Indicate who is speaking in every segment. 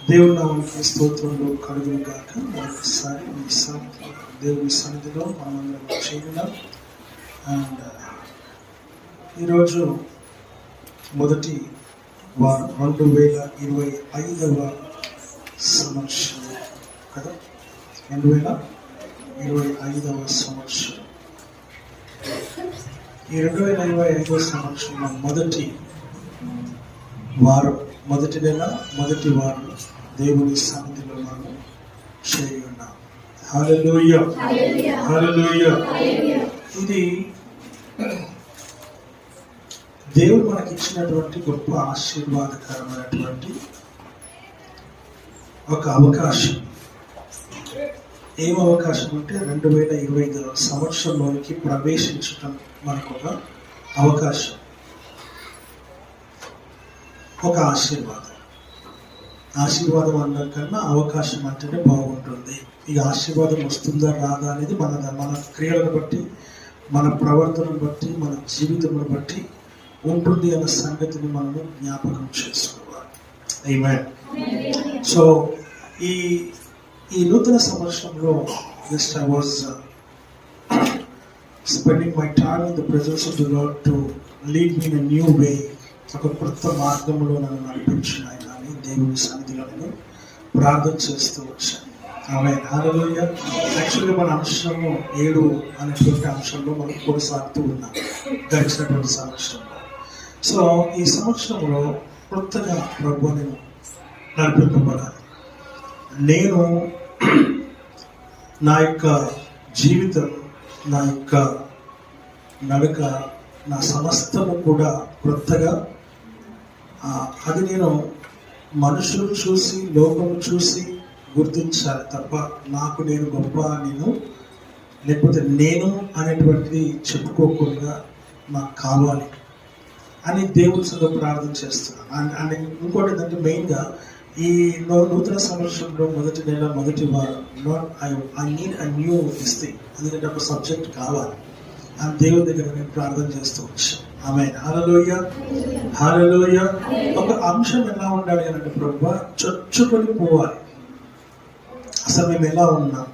Speaker 1: దేవుని నామానికి స్తోత్రంలో కలుగును గాక. మరొకసారి దేవుని సన్నిధిలో మనమందరం చేరినాం. అండ్ ఈరోజు మొదటి వారం 2025వ సంవత్సరం కదా. 2025వ సంవత్సరం. ఈ 2025వ సంవత్సరంలో మొదటి వారం, మొదటి నెల, మొదటి వారం దేవుని సన్నిధిలో మనం చేరి ఉన్నాం. హల్లెలూయా, హల్లెలూయా. ఇది దేవుడు మనకి ఇచ్చినటువంటి గొప్ప ఆశీర్వాదకరమైనటువంటి ఒక అవకాశం. ఏం అవకాశం అంటే 2025 సంవత్సరంలోనికి ప్రవేశించడం మనకు ఒక అవకాశం, ఒక ఆశీర్వాదం అనడం కన్నా అవకాశం అంటేనే బాగుంటుంది. ఈ ఆశీర్వాదం వస్తుందా రాదా అనేది మన క్రియలను బట్టి, మన ప్రవర్తనను బట్టి, మన జీవితమును బట్టి ఉంటుంది అన్న సంగతిని మనము జ్ఞాపకం చేసుకోవాలి. ఆమేన్. సో ఈ నూతన సంవత్సరంలో just I was spending my time in the presence of the lord to lead me in a new way. ఒక కొత్త మార్గంలో నన్ను నడిపించిన ఆయన అని దేవుని సన్నిధిలో నేను ప్రార్థన చేస్తూ వచ్చాను. ఆమేన్, హల్లెలూయా. యాక్చువల్గా మన అంశము 7 అనేటువంటి అంశంలో మనం కొనసాగుతూ ఉన్నాం గడిచినటువంటి సంవత్సరంలో. సో ఈ సంవత్సరంలో కొత్తగా ప్రభువు నేను నడిపింపబడాలి. నేను నా యొక్క జీవితం, నా యొక్క నడక, నా సమస్తము కూడా కొత్తగా, అది నేను మనుషులు చూసి, లోకం చూసి గుర్తించాలి తప్ప నాకు నేను గొప్ప నేను, లేకపోతే నేను అనేటువంటిది చెప్పుకోకుండా నాకు కావాలి అని దేవుని సొంత ప్రార్థన చేస్తున్నాను. అండ్ ఇంకోటి ఏంటంటే మెయిన్గా ఈ నూతన సంవత్సరంలో మొదటి నెల, మొదటి వారం I need a new this thing. ఎందుకంటే ఒక సబ్జెక్ట్ కావాలి అని దేవుని దగ్గర నేను ప్రార్థన చేస్తూ వచ్చాను. ఆమేన్, హల్లెలూయా, హల్లెలూయా. ఒక అంశం ఎలా ఉండాలి అంటే ప్రభువా, చొచ్చుకొని పోవాలి. అసలు మేము ఎలా ఉన్నాం,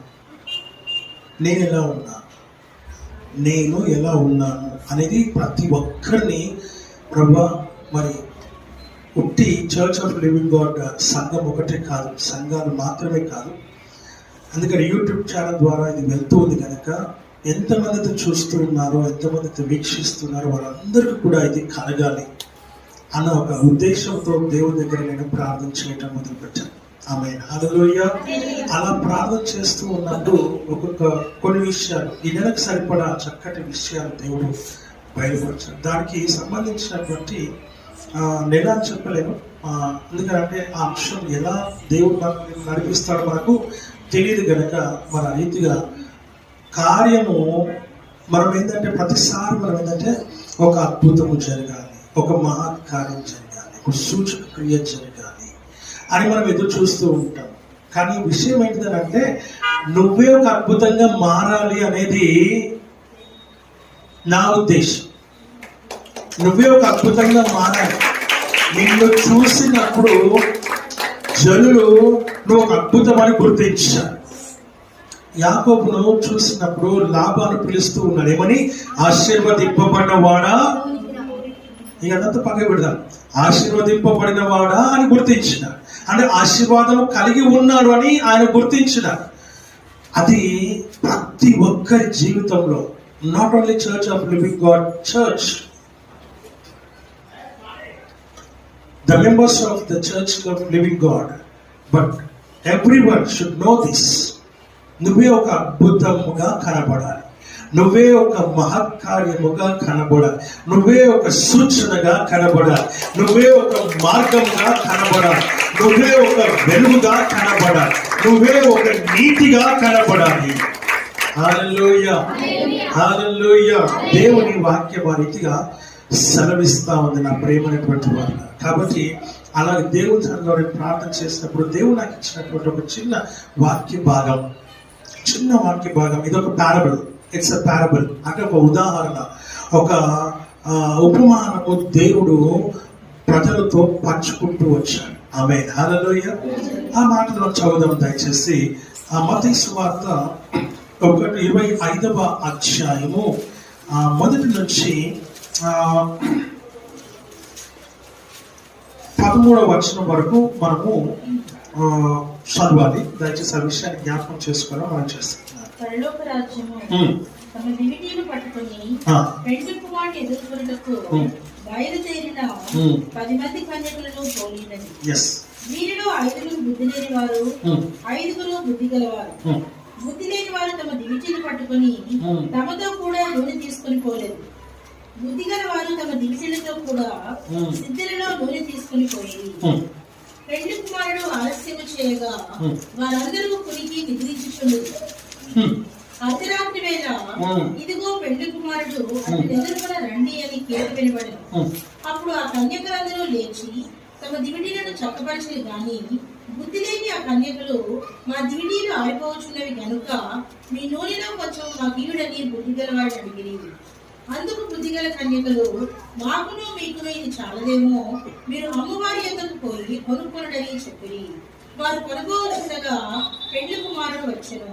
Speaker 1: నేను ఎలా ఉన్నాను, నేను ఎలా ఉన్నాను అనేది ప్రతి ఒక్కరిని ప్రభువా, మరి ఉట్టి చర్చ్ ఆఫ్ లివింగ్ గాడ్ సంఘం ఒకటే కాదు, సంఘాలు మాత్రమే కాదు, అందుకని యూట్యూబ్ ఛానల్ ద్వారా ఇది వెళ్తూ ఉంది కనుక ఎంతమందితో చూస్తూ ఉన్నారో, ఎంతమందితో వీక్షిస్తున్నారో వాళ్ళందరికీ కూడా ఇది కలగాలి అన్న ఒక ఉద్దేశంతో దేవుని దగ్గర నేను ప్రార్థన చేయటం మొదలుపెట్టాను. ఆమేన్, హల్లెలూయా. అలా ప్రార్థన చేస్తూ ఉన్నప్పుడు కొన్ని విషయాలు, ఈ నెలకు సరిపడా చక్కటి విషయాలు దేవుడు బయలుపరిచాడు. దానికి సంబంధించినటువంటి నెల అని చెప్పలేము, ఎందుకంటే ఆ అంశం ఎలా దేవుడు మనకు నడిపిస్తాడో మనకు తెలియదు కనుక మన రీతిగా కార్యము మనం ఏంటంటే ప్రతిసారి మనం ఏంటంటే ఒక అద్భుతము జరగాలి, ఒక మహత్కార్యం జరగాలి, ఒక సూచక క్రియ జరగాలి అని మనం ఎదురు చూస్తూ ఉంటాం. కానీ విషయం ఏంటిదంటే నువ్వే ఒక అద్భుతంగా మారాలి అనేది నా ఉద్దేశం. నువ్వే ఒక అద్భుతంగా మారాలి. నిన్ను చూసినప్పుడు జనులు నువ్వు ఒక అద్భుతమని గుర్తించాలి. యాకోబును చూసినప్పుడు లాబాను పిలుస్తూ ఉన్నాడు, ఏమని? ఆశీర్వదింపబడినవాడా. ఇక అదంతా పక్క పెడదాం. ఆశీర్వదింపబడినవాడా అని గుర్తించినాడు. అంటే ఆశీర్వాదం కలిగి ఉన్నాడు అని ఆయన గుర్తించినాడు. అది ప్రతి ఒక్కరి జీవితంలో, not only church of living God church, the members of the church of living God, but everyone should know this. నువ్వే ఒక అద్భుతముగా కనబడాలి, నువ్వే ఒక మహత్కార్యముగా కనబడాలి, నువ్వే ఒక సూచనగా కనబడాలి, నువ్వే ఒక మార్గంగా కనబడాలి, నువ్వే ఒక వెలుగుగా కనబడాలి, నువ్వే ఒక నీతిగా కనబడాలి. హల్లెలూయా, హల్లెలూయా. దేవుని వాక్యం ఆ రీతిగా సెలవిస్తా ఉంది నా ప్రేమైనటువంటి వారు. కాబట్టి అలాగే దేవుని సన్నిధిలో ప్రార్థన చేసినప్పుడు దేవుడు నాకు ఇచ్చినటువంటి ఒక చిన్న వాక్య భాగం, ఇది ఒక పారబుల్. ఇట్స్ అ పారబుల్ అంటే ఒక ఉదాహరణ, ఒక ఉపమానము దేవుడు ప్రజలతో పంచుకుంటూ వచ్చాడు. ఆమేన్. హల్లెలూయా. ఆ మాటలో చదువుదాం దయచేసి. ఆ మత్తయి సువార్త 25వ అధ్యాయము మొదటి నుంచి 13వ వచనం వరకు మనము చదవాలి. దయచేసి ఆ విషయాన్ని జ్ఞాపకం చేసుకోవడం మనం చేస్తున్నాం.
Speaker 2: పరలోక రాజ్యము తమ దివిటీలు పట్టుకొని పెండ్లి కుమారుని ఎదుర్కొనుటకు బయలుదేరిన 10 మంది కన్యకలను పోలినది. వీరిలో 5 బుద్ధి లేని వారు, 5 బుద్ధి గలవారు. బుద్ధి లేని వారు తమ దివిటీలు పట్టుకొని తమతో కూడా నూనె తీసుకొని పోలేదు. బుద్ధి గల వారు తమ దివిటీలతో కూడా సిద్ధులలో నూనె తీసుకొని పోయేది. పెండ్లి కుమారుడు ఆలస్యము చేయగా వారందరూ కునికి నిద్రించుచుండెరు. అర్ధరాత్రి వేళ ఇదిగో పెండ్లి కుమారుడు అతని ఎదురుగా రండి అని కేక వినబడెను. అప్పుడు ఆ కన్యకలందరూ లేచి తమ దివిటీలను చక్కపరిచేది గాని బుద్ధి లేని ఆ కన్యకలు, మా దివిటీలు ఆరిపోవచ్చున్నవి గనుక మీ నూనెలో కొంచెం మా గీయుడని బుద్ధి గలవాడు అడిగిరి. అందుకు బుద్ధిగల కన్యకలు, మాకును మీకును ఇది చాలదేమో, మీరు అమ్మవారి యొద్దకు పోయి కొనుక్కొనడని చెప్పిరి. వారు కొనుక్కోవచ్చుండగా పెండ్లి కుమారుడు వచ్చెను.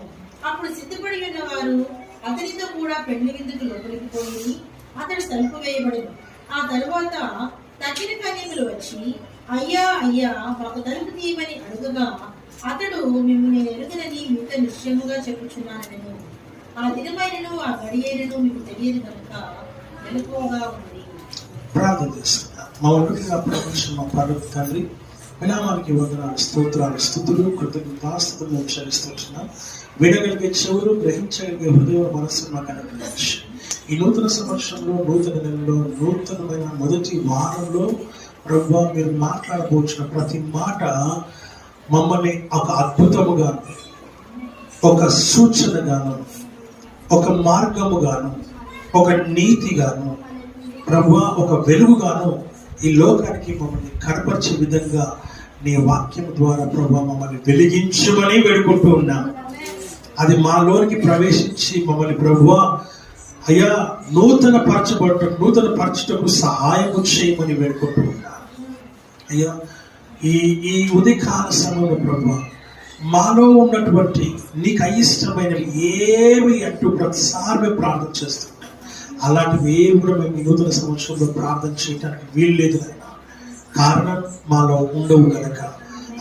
Speaker 2: అప్పుడు సిద్ధపడి ఉన్న వారు అతనితో కూడా పెండ్లి విందుకు లోపలికి పోయి అతడు తలుపు వేయబడెను. ఆ తరువాత తక్కిన కన్యకలు వచ్చి, అయ్యా అయ్యా మాకు తలుపు తీయమని అడుగగా అతడు, మేము నేను ఎరుగనని మీతో నిశ్చయముగా చెప్పుచున్నానని, ఆ దినమైనను ఆ గడియైనను మీకు తెలియదు కనుక మెలకువగా ఉంది.
Speaker 1: ప్రార్థన చేస్తున్నాం. మా వండుగా ప్రపంచం మా పర్వత తండ్రి, వినామానికి వందనాలు, స్తోత్రాలు, స్తుతులు, కృతజ్ఞతాస్తుతులు చెల్లిస్తున్నాం. వినగలిగే చెవులు, గ్రహించగలిగే హృదయ మనస్సు మాకు అనుగ్రహించి ఈ నూతన సంవత్సరంలో, నూతన నెలలో, నూతనమైన మొదటి వారంలో ప్రభువా మీరు మాట్లాడబోచిన ప్రతి మాట మమ్మల్ని ఒక అద్భుతముగాను, ఒక సూచనగాను, ఒక మార్గముగాను, ఒక నీతిగాను, ప్రభువా ఒక వెలుగుగాను ఈ లోకానికి మమ్మల్ని కనపరిచే విధంగా నీ వాక్యం ద్వారా ప్రభువా మమ్మల్ని వెలిగించమని వేడుకుంటూ ఉన్నాము. అది మాలోనికి ప్రవేశించి మమ్మల్ని ప్రభువా అయ్యా నూతన పరచుటకు సహాయము చేయమని వేడుకుంటూ ఉన్నాను. అయ్యా ఈ ఉదయకాల సమయంలో ప్రభువా మాలో ఉన్నటువంటి నీకు అయిష్టమైనవి ఏవి అంటూ ప్రతిసారి మేము ప్రార్థన చేస్తున్నాం. అలాంటివి ఏవి కూడా మేము నూతన సంవత్సరంలో ప్రార్థన చేయడానికి వీలు లేదు కనుక, కారణం మాలో ఉండవు కనుక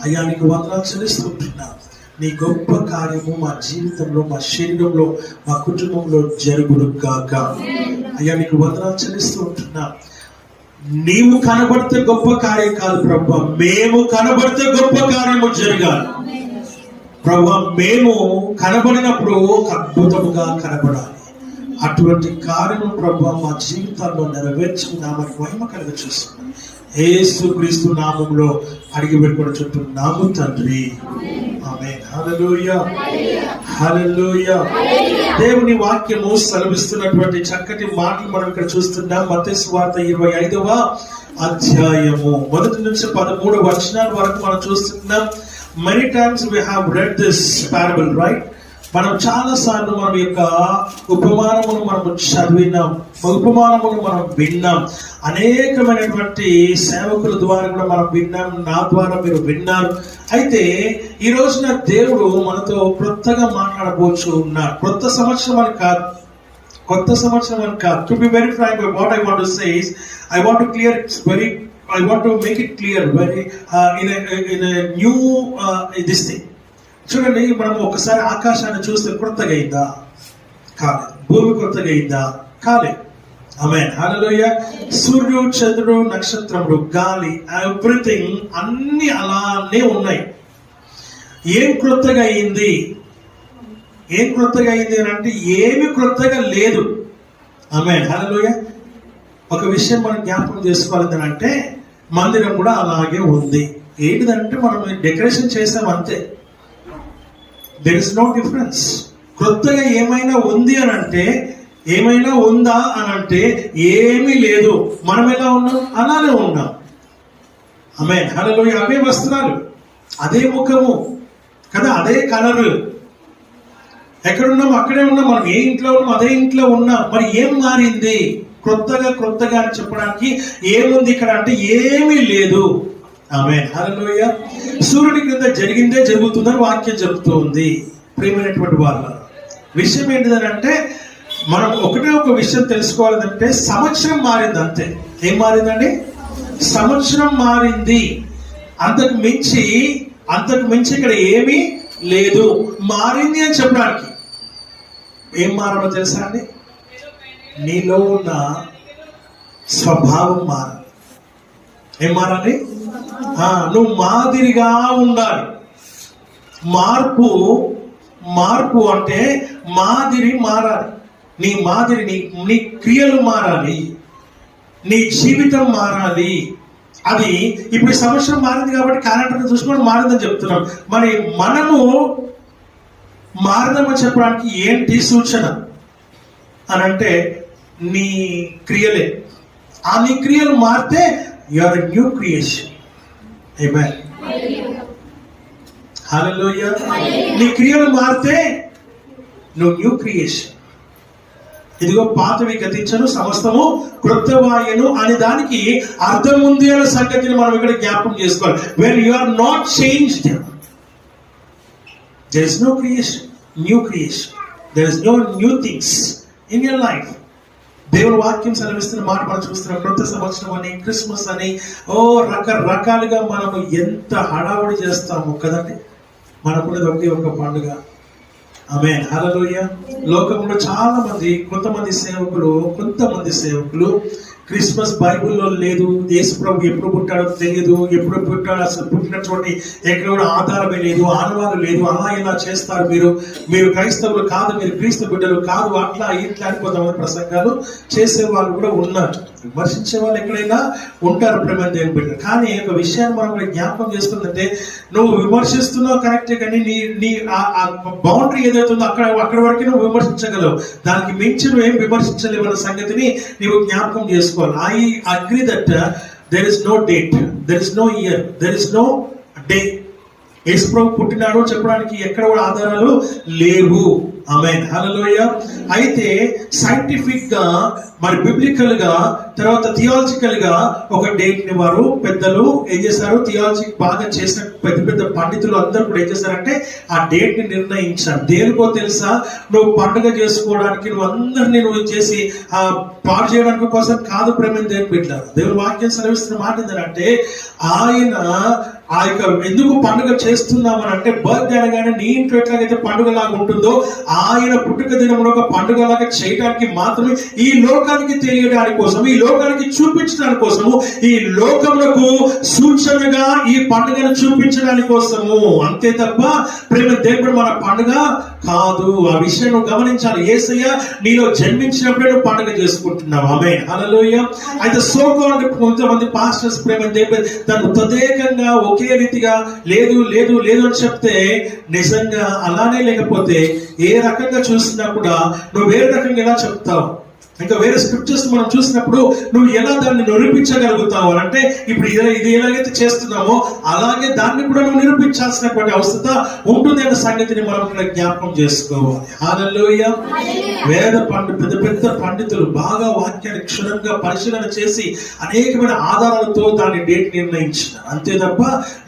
Speaker 1: అయ్యా నీకు వందనాలు చెల్లిస్తుంటున్నాను. నీ గొప్ప కార్యము మా జీవితంలో, మా శరీరంలో, మా కుటుంబంలో జరుగును గాక. అయ్యా నీకు వందనాలు చెల్లిస్తూ ఉంటున్నా. నీవు కనబడితే గొప్ప కార్యం కాదు ప్రభు, మేము కనబడితే గొప్ప కార్యము జరగాలి ప్రభు. మేము కనబడినప్పుడు ఒక అద్భుతముగా కనబడాలి. అటువంటి కార్యము ప్రభు మా జీవితాల్లో నెరవేర్చుకున్నామని మహిమ కలిగి చూస్తున్నాం. యేసుక్రీస్తు నామములో అడిగి పెట్టుకుంటున్నాము తండ్రి. ఆమేన్. హల్లెలూయా, హల్లెలూయా. దేవుని వాక్యము సెలవిస్తున్నటువంటి చక్కటి మాటలు మనం ఇక్కడ చూస్తున్నాం. మత్తయి సువార్త 25వ అధ్యాయము మొదటి నుంచి 13 వచనాల వరకు మనం చూస్తున్నాం. Many times we have read this parable, right? మనం చాలా సార్లు మన యొక్క ఉపమానమును మనం చదివినాం, ఉపమానమును మనం విన్నాం. అనేకమైనటువంటి సేవకుల ద్వారా కూడా మనం విన్నాం, నా ద్వారా మీరు విన్నారు. అయితే ఈ రోజున దేవుడు మనతో క్రొత్తగా మాట్లాడబోచు ఉన్నారు. కొత్త సంవత్సరం అని కాదు. To be very frank, what I want to say is I want to clear it's very I want to make it clear very in a new this thing. చూడండి, మనం ఒకసారి ఆకాశాన్ని చూస్తే క్రొత్తగా అయిందా? కాలేదు. భూమి క్రొత్తగా అయిందా? కాలేదు. ఆమేన్. హల్లెలూయా. సూర్యుడు, చంద్రుడు, నక్షత్రములు, గాలి, ఎవ్రీథింగ్ అన్ని అలానే ఉన్నాయి. ఏం క్రొత్తగా అయింది అని అంటే ఏమి క్రొత్తగా లేదు. ఆమేన్. హల్లెలూయా. ఒక విషయం మనం జ్ఞాపకం చేసుకోవాలి అంటే మందిరం కూడా అలాగే ఉంది. ఏంటిదంటే మనం డెకరేషన్ చేసాం అంతే. There is no difference. క్రొత్తగా ఏమైనా ఉంది అని అంటే, ఏమైనా ఉందా అని అంటే ఏమీ లేదు. మనం ఎలా ఉన్నాం అలానే ఉన్నాం. ఆమేన్. హల్లెలూయా. అవే వస్త్రాలు, అదే ముఖము కదా, అదే కలరు. ఎక్కడున్నాం అక్కడే ఉన్నాం. మనం ఏ ఇంట్లో ఉన్నాం అదే ఇంట్లో ఉన్నాం. మరి ఏం మారింది? క్రొత్తగా అని చెప్పడానికి ఏముంది ఇక్కడ అంటే ఏమీ లేదు. ఆమేన్, హల్లెలూయా. సూర్యుడి క్రింద జరిగిందే జరుగుతుందని వాక్యం చెబుతూ ఉంది. ప్రియమైనటువంటి వాళ్ళ విషయం ఏంటిదంటే, మనం ఒకటే ఒక విషయం తెలుసుకోవాలంటే సంవత్సరం మారింది అంతే. ఏం మారిందండి? సంవత్సరం మారింది. అంతకు మించి ఇక్కడ ఏమీ లేదు. మారింది అని చెప్పడానికి ఏం మారాలో తెలుసా అండి? నీలో ఉన్న స్వభావం మారాలి. ఏం మారాలి? నువ్వు మాదిరిగా ఉండాలి. మార్పు అంటే మాదిరి మారాలి. నీ క్రియలు మారాలి, నీ జీవితం మారాలి. అది ఇప్పుడు సంవత్సరం మారింది కాబట్టి క్యాలెండర్ చూసుకొని మారిందని చెప్తున్నాం. మరి మనము మారదామని చెప్పడానికి ఏంటి సూచన అని అంటే, నీ క్రియలే. నీ క్రియలు మారితే you are a new creation. ఆమేన్, హల్లెలూయా. నీ క్రియలు మారితే నువ్వు న్యూ క్రియేషన్. ఇదిగో పాతవి గతించను, సమస్తము క్రొత్తవాయను అనే దానికి అర్థం ఉంది అనే సంగతిని మనం ఇక్కడ జ్ఞాపకం చేసుకోవాలి. When you are not changed, there is no creation, new creation. There is no new things in your life. దేవుని వాక్యం సెలవిస్తున్న మాట మనం చూస్తున్నాం. కొత్త సంవత్సరం అని, క్రిస్మస్ అని, రకరకాలుగా మనము ఎంత హడావుడి చేస్తాము కదండి. మనకు ఒకటి ఒక పండుగ. ఆమేన్, హల్లెలూయా. లోకంలో చాలా మంది, కొంతమంది సేవకులు క్రిస్మస్ బైబిల్లో లేదు, యేసు ప్రభు ఎప్పుడు పుట్టాడో తెలియదు, ఎప్పుడు పుట్టాడో అసలు పుట్టినటువంటి ఎక్కడ కూడా ఆధారమే లేదు, ఆనవాలు లేదు, అలా ఇలా చేస్తారు, మీరు క్రైస్తవులు కాదు, మీరు క్రీస్తు బిడ్డలు కాదు, అట్లా ఇట్లా అని కొంతమంది ప్రసంగాలు చేసే వాళ్ళు కూడా ఉన్నారు. విమర్శించే వాళ్ళు ఎక్కడైనా ఉంటారు ప్రేమ దేవుని బిడ్డ. కానీ ఒక విషయాన్ని మనం జ్ఞాపకం చేసుకుందంటే, నువ్వు విమర్శిస్తున్నావు కరెక్టే, కానీ నీ బౌండరీ ఏదైతే ఉందో అక్కడ వరకు నువ్వు విమర్శించగలవు. దానికి మించి నువ్వేం విమర్శించలేవు అన్న సంగతిని నీవు జ్ఞాపకం చేసుకోవాలి. I agree that there is no date, there is no year, there is no day. యేసు ప్రభు పుట్టినాడు చెప్పడానికి ఎక్కడ కూడా ఆధారాలు లేవు. ఆమేన్, హల్లెలూయా. అయితే సైంటిఫిక్ గా, మరి బిబ్లికల్ గా, తర్వాత థియాలజికల్ గా ఒక డేట్ ని వారు పెద్దలు ఏం చేశారు, థియాలజీ బాగా చేసిన పెద్ద పండితులు అందరూ కూడా ఏం చేశారంటే ఆ డేట్ ని నిర్ణయించారు. దేనికో తెలుసా? నువ్వు పండుగ చేసుకోవడానికి, నువ్వు అందరినీ నువ్వు చేసి పాడు చేయడానికి కోసం కాదు ప్రేమ దేవుని బిడ్డలారా. దేవుని వాక్యం సెలవిస్తున్న మాట ఏంటంటే, ఆయన ఆ యొక్క ఎందుకు పండుగ చేస్తున్నామని అంటే, బర్త్డే అనగానే నీ ఇంట్లో ఎట్లాగైతే పండుగ లాగా ఉంటుందో, ఆయన పుట్టుక దినమున ఒక పండుగ లాగా చేయడానికి మాత్రమే, ఈ లోకానికి తెలియడానికి కోసము, ఈ లోకానికి చూపించడానికి కోసము, ఈ లోకములకు సూచనగా ఈ పండుగను చూపించడానికి కోసము, అంతే తప్ప ప్రేమ దేవుడు మన పండుగ కాదు. ఆ విషయం నువ్వు గమనించాలి. యేసయ్య నీలో జన్మించినప్పుడే నువ్వు పండుగ చేసుకుంటున్నావు. ఆమేన్, హల్లెలూయా. అయితే కొంతమంది పాస్టర్స్ ప్రేమ దేవుడు దాన్ని తదేకంగా ఒకే రీతిగా లేదు అని చెప్తే, నిజంగా అలానే లేకపోతే ఏ రకంగా చూసినా కూడా నువ్వు వేరే రకంగా ఎలా చెప్తావు? ఇంకా వేరే స్క్రిప్చర్స్ మనం చూసినప్పుడు నువ్వు ఎలా దాన్ని నిరూపించగలుగుతావు అంటే, ఇప్పుడు ఇది ఎలాగైతే చేస్తున్నామో అలాగే దాన్ని కూడా నువ్వు నిరూపించాల్సినటువంటి అవసరం ఉంటుంది అనే సంగతిని మనం ఇక్కడ జ్ఞాపకం చేసుకోవాలి. హల్లెలూయా. పెద్ద పండితులు బాగా వాక్యాన్ని క్షుణ్ణంగా పరిశీలన చేసి అనేకమైన ఆధారాలతో దాని డేట్ నిర్ణయించారు. అంతే తప్ప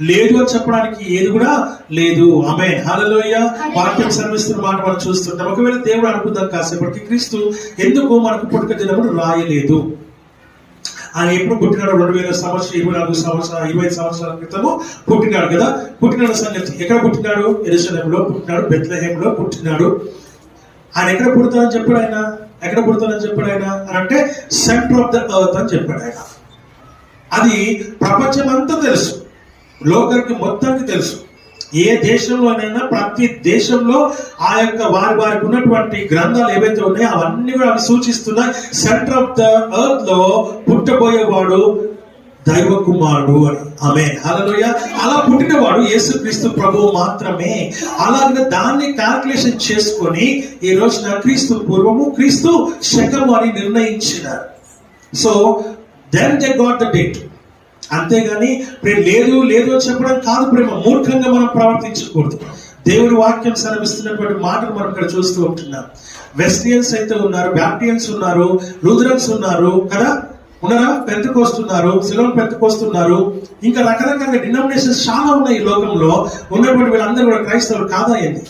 Speaker 1: లేదు అని చెప్పడానికి ఏది కూడా లేదు. ఆమేన్, హల్లెలూయా. వాక్యం సెలవిస్తున్న మాట మనం చూస్తుంటాం. ఒకవేళ దేవుడు అనుకుందాం కాసేపటికి, క్రీస్తు ఎందుకు మనకు పుట్టుక దినమును రాయలేదు? ఆయన ఎప్పుడు పుట్టినాడు? 2000 సంవత్సరం, 24 సంవత్సరాలు, 25 సంవత్సరాల క్రితము పుట్టినాడు కదా. పుట్టిన సంగతి ఎక్కడ పుట్టినాడు? యెరూషలేములో పుట్టినాడు, బెత్లెహేములో పుట్టినాడు. ఆయన ఎక్కడ పుడతానని చెప్పాడు? ఎక్కడ పుడతానని చెప్పాడు ఆయన అని అంటే, సెంటర్ ఆఫ్ ద ఎర్త్ అని చెప్పాడు ఆయన. అది ప్రపంచం అంతా తెలుసు, లోకానికి మొత్తానికి తెలుసు. ఏ దేశంలోనైనా ప్రతి దేశంలో ఆ యొక్క వారికి ఉన్నటువంటి గ్రంథాలు ఏవైతే ఉన్నాయో అవన్నీ కూడా అవి సూచిస్తున్నాయి. సెంటర్ ఆఫ్ ద ఎర్త్ లో పుట్టబోయేవాడు దైవ కుమారుడు అని. ఆమేన్, హల్లెలూయా. అలా పుట్టినవాడు యేసుక్రీస్తు ప్రభువు మాత్రమే. అలాగే దాన్ని క్యాల్కులేషన్ చేసుకొని ఈ రోజున క్రీస్తు పూర్వము, క్రీస్తు శకము అని నిర్ణయించినారు. So then they got the date. అంతేగాని లేదు అని చెప్పడం కాదు ప్రేమ. మూర్ఖంగా మనం ప్రవర్తించకూడదు. దేవుని వాక్యం సెలవిస్తున్నటువంటి మాటలు మనం ఇక్కడ చూస్తూ ఉంటున్నాం. వెస్టియన్స్ అయితే ఉన్నారు, బ్యాప్టియన్స్ ఉన్నారు, లూథరన్స్ ఉన్నారు కదా. ఉన్నారా? పెంతెకోస్తున్నారు, సిలోన్ పెంతెకోస్తున్నారు, ఇంకా రకరకాల డినామినేషన్స్ చాలా ఉన్నాయి ఈ లోకంలో. ఉన్నటువంటి వీళ్ళందరూ కూడా క్రైస్తవులు కాదా ఏంటి?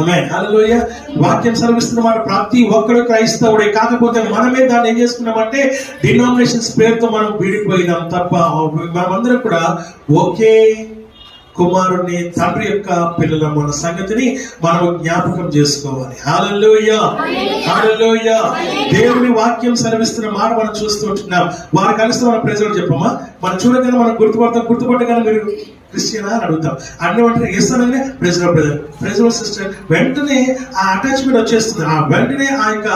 Speaker 1: ఆమేన్, హల్లెలూయా. వాక్యం సెలవిస్తున్న మాట ప్రతి ఒక్కడు క్రైస్తవుడే. కాకపోతే మనమే దాన్ని ఏం చేసుకున్నామంటే డినామినేషన్స్ పేరుతో మనం విడిపోయినాం తప్ప మనమందరం కూడా ఒకే కుమారుని తండ్రి యొక్క పిల్లల మన సంగతిని మనం జ్ఞాపకం చేసుకోవాలి. హల్లెలూయా, హల్లెలూయా. దేవుని వాక్యం సెలవిస్తున్న మాట మనం చూస్తూ ఉంటున్నాం. వారు కలిసి మన ప్రజలు చెప్పమా, మనం చూడగానే మనం గుర్తుపట్టగానే మీరు క్రిస్టియనా అని అడుగుతాం. అన్ని వెంటనే ఇస్తానని ప్రెజర్ సిస్టర్ వెంటనే ఆ అటాచ్మెంట్ వచ్చేస్తుంది. ఆ వెంటనే ఆ యొక్క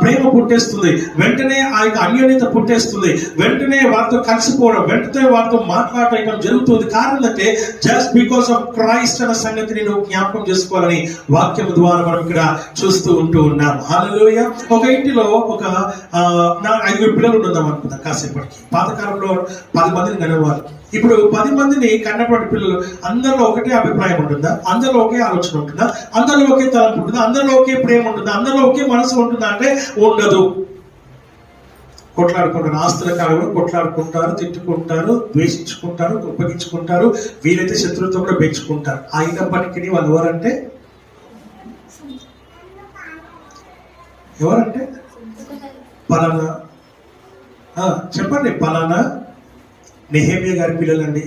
Speaker 1: ప్రేమ పుట్టేస్తుంది, వెంటనే ఆ యొక్క అన్యోన్యత పుట్టేస్తుంది, వెంటనే వారితో కలిసిపోవడం, వెంటనే వారితో మాట్లాడటం జరుగుతుంది. కారణం అంటే జస్ట్ బికాస్ ఆఫ్ క్రైస్ట్ అన్న సంగతిని నువ్వు జ్ఞాపకం చేసుకోవాలని వాక్యం ద్వారా మనం ఇక్కడ చూస్తూ ఉంటూ ఉన్నాం. హల్లెలూయా. ఒక ఇంటిలో ఒక 5 పిల్లలు ఉందాం అనుకుందాం కాసేపటికి. పాతకాలంలో 10 మందిని కనేవారు. ఇప్పుడు 10 మందిని కన్నటువంటి పిల్లలు అందరిలో ఒకటే అభిప్రాయం ఉంటుందా? అందరిలో ఒకే ఆలోచన ఉంటుందా? అందరిలో ఒకే తలంపు ఉంటుందా? అందరిలో ఒకే ప్రేమ ఉంటుందా? అందరిలో ఒకే మనసు ఉంటుందా అంటే ఉండదు. కొట్లాడుకుంటారు, ఆస్తుల కాలంలో కొట్లాడుకుంటారు, తిట్టుకుంటారు, ద్వేషించుకుంటారు, ఉపయోగించుకుంటారు, వీలైతే శత్రుత్వం కూడా పెంచుకుంటారు. అయినప్పటికీ వాళ్ళు ఎవరంటే పలానా చెప్పండి, పలానా నెహెమియా గారి పిల్లలండి,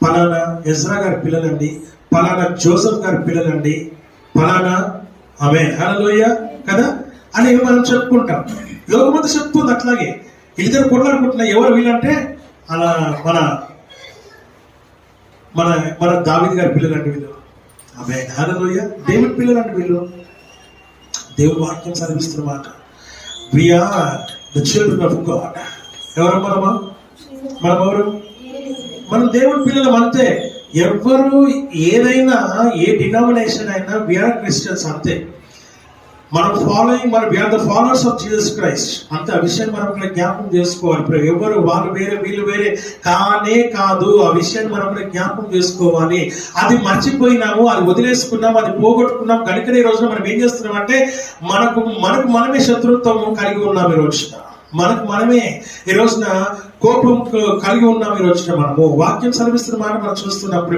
Speaker 1: పలానా ఎజ్రా గారి పిల్లలండి, పలానా జోసెఫ్ గారి పిల్లలండి, పలానా ఆమేన్, హల్లెలూయా కదా అని మనం చెప్పుకుంటాం. లోకమంతా చెప్తుంది అట్లాగే. ఇద్దరు కొట్లాడుకుంటున్నా ఎవరు వీళ్ళంటే అలా మన మన మన దావీదు గారి పిల్లలండి వీళ్ళు. ఆమేన్, హల్లెలూయా. దేవుడి పిల్లలండి వీళ్ళు. దేవుడి వాక్యం చదివిస్తున్న మాట. We are the children of God. ఎవరు మనమెవరు? మనం దేవుడి పిల్లలం అంతే. ఎవరు ఏదైనా ఏ డినామినేషన్ అయినా వీఆర్ క్రిస్టియన్స్ అంతే. మనం we are the followers of Jesus Christ అంతే. ఆ విషయాన్ని మనం ఇక్కడ జ్ఞాపకం చేసుకోవాలి. ఇప్పుడు ఎవరు వాళ్ళు వేరే వీళ్ళు వేరే కానే కాదు. ఆ విషయాన్ని మనం ఇక్కడ జ్ఞాపకం చేసుకోవాలి. అది మర్చిపోయినాము, అది వదిలేసుకున్నాము, అది పోగొట్టుకున్నాం కనుక ఈ రోజున మనం ఏం చేస్తున్నాం అంటే మనకు మనమే శత్రుత్వం కలిగి ఉన్నాం. ఈ రోజున మనమే ఈ రోజున కోపం కలిగి ఉన్నాం. ఈ రోజున మనము వాక్యం సెలవిస్తున్న మాట మనం చూస్తున్నప్పుడు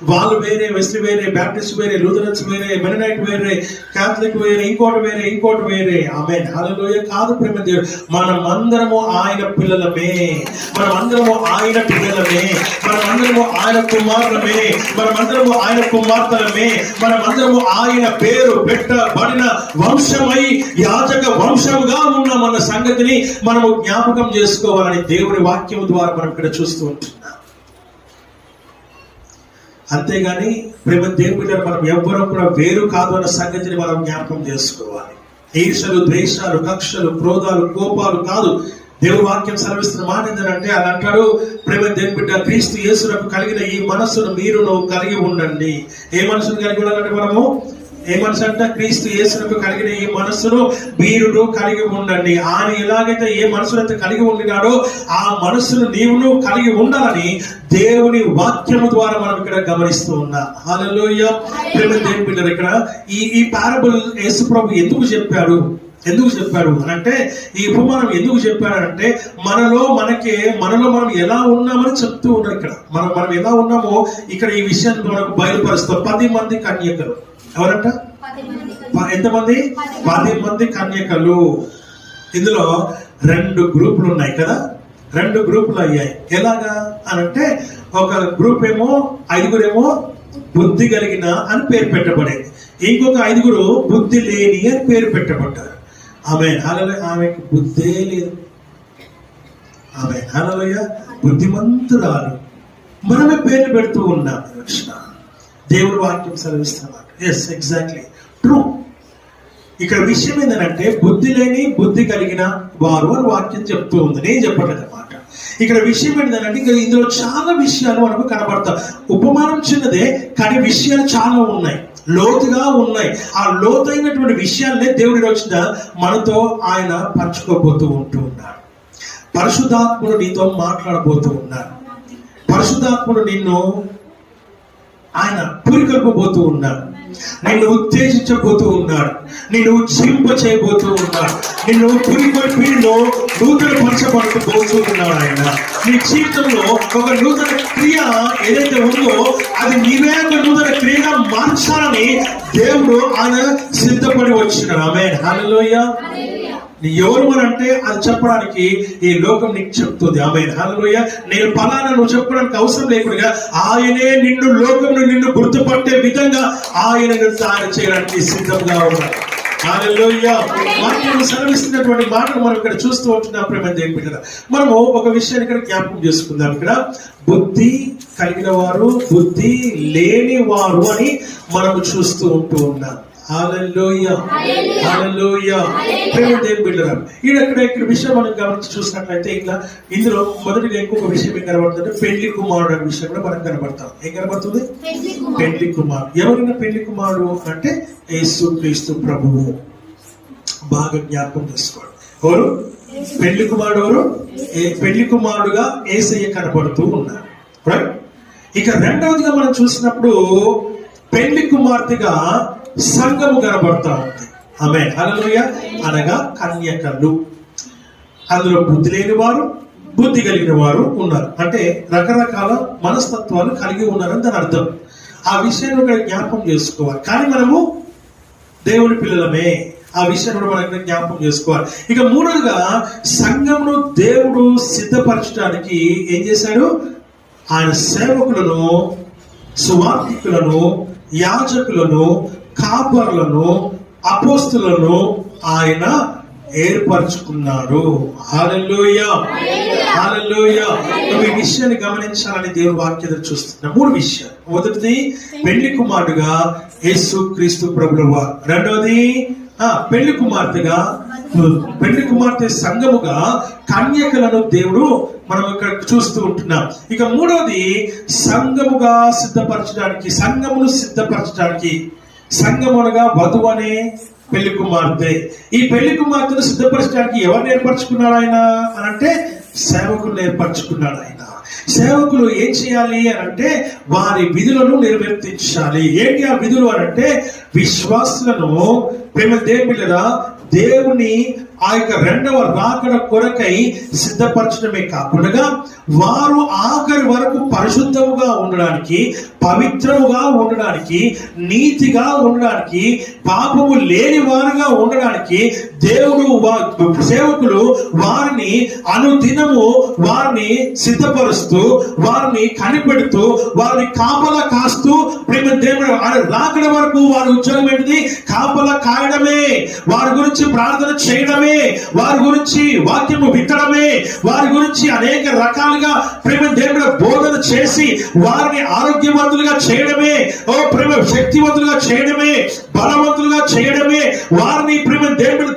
Speaker 1: వాళ్ళు వేరే, వెస్లీ వేరే, బ్యాప్టిస్ట్ వేరే, లూథరన్స్ వేరే, మెననైట్ వేరే, కాథలిక్ వేరే, ఇంకోటి వేరే. ఆమేన్, హల్లెలూయా. కాదు ప్రేమ దేవుడు, మనమందరము ఆయన పిల్లలమే, మనమందరము ఆయన పిల్లలమే, మనమందరము ఆయన కుమారులమే, మనమందరము ఆయన కుమార్తెలమే, మనమందరము ఆయన పేరు పెట్టబడిన వంశమై యాజక వంశముగా ఉన్నామన్న సంగతిని మనము జ్ఞాపకం చేసుకోవాలి. దేవుని వాక్యం ద్వారా మనం ఇక్కడ చూస్తూ ఉంటున్నాం. అంతేగాని ప్రేమ దేవుని మనం ఎవ్వరూ కూడా వేరు కాదు అన్న సంగతిని మనం జ్ఞాపకం చేసుకోవాలి. ఈర్షలు, ద్వేషాలు, కక్షలు, క్రోధాలు, కోపాలు కాదు. దేవుని వాక్యం సెలవిస్తున్న మాట ఏంటంటే అలా అంటాడు, ప్రేమ దేవుని బిడ్డ క్రీస్తు యేసునకు కలిగిన ఈ మనస్సును మీరును కలిగి ఉండండి. ఏ మనసును కలిగి ఉండాలంటే మనము ఏ మనసు అంట? క్రీస్తు యేసునకు కలిగిన ఈ మనస్సును మీరును కలిగి ఉండండి. ఆయన ఎలాగైతే ఏ మనసునైతే కలిగి ఉండినాడో ఆ మనస్సును నీవును కలిగి ఉండాలని దేవుని వాక్యము ద్వారా మనం ఇక్కడ గమనిస్తూ ఉన్నాం. హల్లెలూయా. ప్రేమ దేవుని బిడ్డలు, ఇక్కడ ఈ పారబుల్ యేసు ప్రభు ఎందుకు చెప్పాడు అని అంటే, ఈ ఉపమానం ఎందుకు చెప్పాడంటే మనలో మనం ఎలా ఉన్నామని చెప్తూ ఉన్నాడు. ఇక్కడ మనం ఎలా ఉన్నామో ఇక్కడ ఈ విషయాన్ని మనకు బయలుపరుస్తాం. 10 మంది కన్యకలు. ఎవరంట? ఎంతమంది? 10 మంది కన్యకలు. ఇందులో 2 గ్రూపులు ఉన్నాయి కదా, 2 గ్రూపులు అయ్యాయి. ఎలాగా అనంటే ఒక గ్రూప్ ఏమో 5 బుద్ధి కలిగిన అని పేరు పెట్టబడేది, ఇంకొక 5 బుద్ధి లేని అని పేరు పెట్టబడ్డారు. ఆమెకు బుద్ధే లేదు. హల్లెలూయా. బుద్ధిమంతురాలు. మనమే పేర్లు పెడుతూ ఉన్నాం. దేవుడు వాక్యం సెలవిస్తున్నారు. Yes, exactly true. ఇక్కడ విషయం ఏంటంటే బుద్ధి లేని బుద్ధి కలిగిన వారు అని వాక్యం చెప్తూ ఉంది, నేను చెప్పట్లేదు అన్నమాట. ఇక్కడ విషయం ఏంటంటే ఇందులో చాలా విషయాలు మనకు కనబడతాయి. ఉపమానం చిన్నదే కానీ విషయాలు చాలా ఉన్నాయి, లోతుగా ఉన్నాయి. ఆ లోతైనటువంటి విషయాలనే దేవుడి రోజున మనతో ఆయన పంచుకోబోతూ ఉంటూ ఉన్నాడు. పరిశుద్ధాత్ముడు నీతో మాట్లాడబోతూ ఉన్నాడు. పరిశుద్ధాత్ముడు నిన్ను ఆయన పురికొల్పబోతూ ఉన్నాడు, నిన్ను ఉత్తేజించబోతూ ఉన్నాడు, నిన్ను ఉజ్జింప చేయబోతూ ఉన్నాడు, నిన్ను పురికొల్పి నూతన పరచబడుతూ ఉన్నాడు. ఆయన నీ జీవితంలో ఒక నూతన క్రియ ఏదైతే ఉందో అది నీవే ఒక నూతన క్రియగా మార్చాలని దేవుడు ఆయన సిద్ధపడి వచ్చినాడు. ఆమేన్, హల్లెలూయా. నీ ఎవరు అని అంటే అది చెప్పడానికి ఈ లోకం నీకు చెప్తుంది. ఆమేన్, హల్లెలూయా. నేను ఫలానా నువ్వు చెప్పడానికి అవసరం లేకుండా ఆయనే నిన్ను గుర్తుపట్టే విధంగా ఆయనను తయారు చేయడానికి సిద్ధంగా ఉన్నాడు. హల్లెలూయా. వాక్యం సెలవిస్తున్నటువంటి మాటలు మనం ఇక్కడ చూస్తూ ఉంటున్నాం. ప్రేమ దేవుని బిడ్డలారా, మనము ఒక విషయాన్ని ఇక్కడ జ్ఞాపకం చేసుకుందాం. ఇక్కడ బుద్ధి కలిగిన వారు, బుద్ధి లేని వారు అని మనము చూస్తూ ఉంటూ ఉన్నాం. హల్లెలూయా, హల్లెలూయా. ప్రేమ దేవుని బిడ్డలారా, ఇక్కడ విషయం మనం గమనించి చూసినట్లయితే ఇందులో మొదటిగా ఇంకొక విషయం ఏం కనబడుతుంది, పెళ్లి కుమారుడు అనే విషయం కూడా మనకు కనబడతాం. ఏం కనబడుతుంది? పెళ్లి కుమారుడు. ఎవరైనా పెళ్లి కుమారుడు అంటే యేసు క్రీస్తు ప్రభువు. బాగా జ్ఞాపకం చేసుకోండి. ఎవరు పెళ్లి కుమారుడు? ఎవరు? పెళ్లి కుమారుడుగా యేసయ్య కనబడుతూ ఉన్నారు. రైట్. ఇక రెండవదిగా మనం చూసినప్పుడు పెళ్లి కుమార్తెగా సంఘము కనబడతా ఉంది. ఆమేన్, హల్లెలూయా. అనగా కన్యకలు. అందులో బుద్ధి లేని వారు, బుద్ధి కలిగిన వారు ఉన్నారు. అంటే రకరకాల మనస్తత్వాలు కలిగి ఉన్నారని దాని అర్థం. ఆ విషయాన్ని ఇక్కడ జ్ఞాపకం చేసుకోవాలి. కానీ మనము దేవుని పిల్లలమే, ఆ విషయాన్ని కూడా మనం జ్ఞాపకం చేసుకోవాలి. ఇక మూడోదిగా సంఘమును దేవుడు సిద్ధపరచడానికి ఏం చేశాడు? ఆయన సేవకులను, సువార్థికులను, యాజకులను, కాపరులను, అపోస్తులను ఆయన ఏర్పరచుకున్నాడు. హల్లెలూయా, హల్లెలూయా. ఈ విషయాన్ని గమనించాలని దేవుని వాక్యం చూస్తున్నా. మూడు విషయాలు. మొదటిది పెళ్లి కుమారుడుగా యేసు క్రీస్తు ప్రభువు వారు. రెండవది పెళ్లి కుమార్తె సంఘముగా కన్యకలను దేవుడు మనం ఇక్కడ చూస్తూ ఉంటున్నాం. ఇక మూడవది సంఘముగా సిద్ధపరచడానికి, సంఘమును సిద్ధపరచడానికి. సంఘమునగా వధువు అనే పెళ్లి కుమార్తె. ఈ పెళ్లి కుమార్తెను సిద్ధపరచడానికి ఎవరిని ఏర్పరచుకున్నాడు ఆయన అని అంటే సేవకులను ఏర్పరచుకున్నాడు ఆయన. సేవకులు ఏం చేయాలి అని అంటే వారి విధులను నిర్వర్తించాలి. ఏంటి ఆ విధులు అని అంటే విశ్వాసులను ప్రేమ దేవుని ఆ యొక్క రెండవ రాకడ కొరకై సిద్ధపరచడమే కాకుండా వారు ఆఖరి వరకు పరిశుద్ధముగా ఉండడానికి, పవిత్రముగా ఉండడానికి, నీతిగా ఉండడానికి, పాపము లేని వారుగా ఉండడానికి దేవుడు సేవకులు వారిని అనుదినము వారిని సిద్ధపరుస్తూ, వారిని కనిపెడుతూ, వారిని కాపలా కాస్తూ ప్రేమ దేవుడు రాకడ వరకు వారి ఉద్యోగం ఏంటిది? కాపలా కాయడమే, వారి గురించి ప్రార్థన చేయడమే, వారి గురించి వాక్యము విత్తడమే, వారి గురించి అనేక రకాలుగా ప్రేమ దేవుడు బోధన చేసి వారిని ఆరోగ్యవంతులుగా చేయడమే, ప్రేమ శక్తివంతులుగా చేయడమే, బలవంతులుగా చేయడమే, వారిని ప్రేమ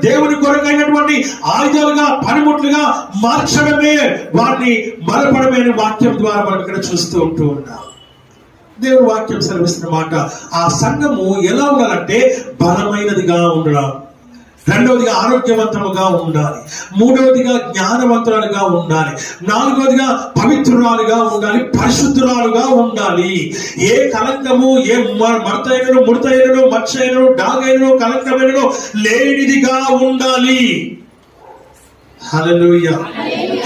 Speaker 1: దేవుని కొరకైనటువంటి ఆయుధాలుగా, పనిముట్లుగా మార్చడమే, వారిని బలపడమే అనే వాక్యం ద్వారా మనం ఇక్కడ చూస్తూ ఉంటూ ఉన్నాం. దేవుని వాక్యం సెలవిస్తున్న మాట, ఆ సంఘము ఎలా ఉండాలంటే బలమైనదిగా ఉండడం, రెండవదిగా ఆరోగ్యవంతముగా ఉండాలి, మూడవదిగా జ్ఞానవంతురాలుగా ఉండాలి, నాలుగవదిగా పవిత్రురాలుగా ఉండాలి, పరిశుద్ధురాలుగా ఉండాలి. ఏ కలంకము, ఏ మడతైనను, ముడతైనను, మచ్చైనను, డాగైనను, కలంకమైనను లేనిదిగా ఉండాలి. హల్లెలూయా.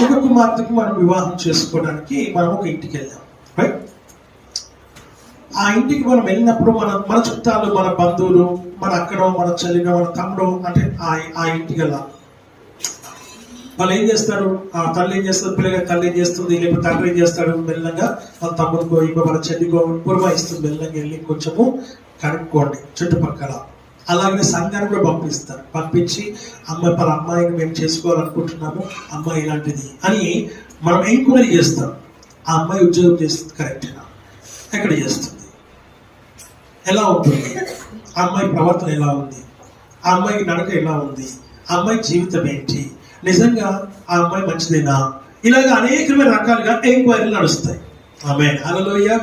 Speaker 1: ఒక కుమార్తెకు మనం వివాహం చేసుకోవడానికి మనం ఒక ఇంటికి వెళ్ళాం. రైట్. ఆ ఇంటికి మనం వెళ్ళినప్పుడు మన చుట్టాలు, మన బంధువులు, మన అక్కడో, మన చెల్లినో, మన తమ్ముడో అంటే ఆ ఇంటికి వెళ్ళాలి. వాళ్ళు ఏం చేస్తారు? ఆ తల్లి ఏం చేస్తారు? పిల్లగా తల్లి ఏం చేస్తుంది, లేకపోతే తండ్రి ఏం చేస్తాడు? మెల్లంగా వాళ్ళ తమ్ముడికో, ఇంకో మన చెల్లికో పురమాయిస్తుంది. మెల్లంగా వెళ్ళి కొంచెము కనుక్కోండి చుట్టుపక్కల. అలాగే సంఘాన్ని కూడా పంపిస్తారు. పంపించి అమ్మాయిని మేము చేసుకోవాలనుకుంటున్నాము, అమ్మాయి ఇలాంటిది అని మనం ఎంక్వైరీ చేస్తాం. ఆ అమ్మాయి ఉద్యోగం చేస్తుంది కరెక్ట్గా, ఎక్కడ చేస్తుంది, ఎలా ఉంటుంది, ఆ అమ్మాయి ప్రవర్తన ఎలా ఉంది, ఆ అమ్మాయికి నడక ఎలా ఉంది, ఆ అమ్మాయి జీవితం ఏంటి, నిజంగా ఆ అమ్మాయి మంచిదేనా, ఇలాగ అనేకమైన రకాలుగా ఎంక్వైరీలు నడుస్తాయి. ఆమేన్, హల్లెలూయా.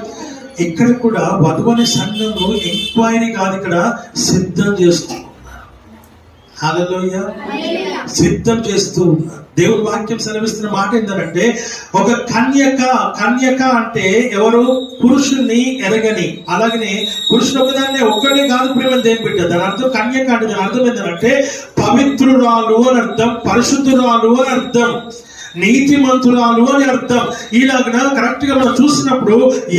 Speaker 1: ఇక్కడ కూడా వధువు అనే సంఘంలో ఎంక్వైరీ కాదు, ఇక్కడ సిద్ధం చేస్తున్నారు. హల్లెలూయా. సిద్ధం చేస్తూ ఉన్నారు. దేవుని వాక్యం సెలవిస్తున్న మాట ఏంటంటే, ఒక కన్యక అంటే ఎవరు? పురుషుల్ని ఎరగని. అలాగనే పురుషుడు ఒక్కడే కాదు ప్రేమ దేవుని బిడ్డ. దాని అర్థం కన్యక అంటే దాని అర్థం ఏంటంటే పవిత్రురాలు అని అర్థం, పరిశుద్ధురాలు అని అర్థం, నీతిమంతురాలు అని అర్థం. ఇలాగ కరెక్ట్ గా మనం చూసినప్పుడు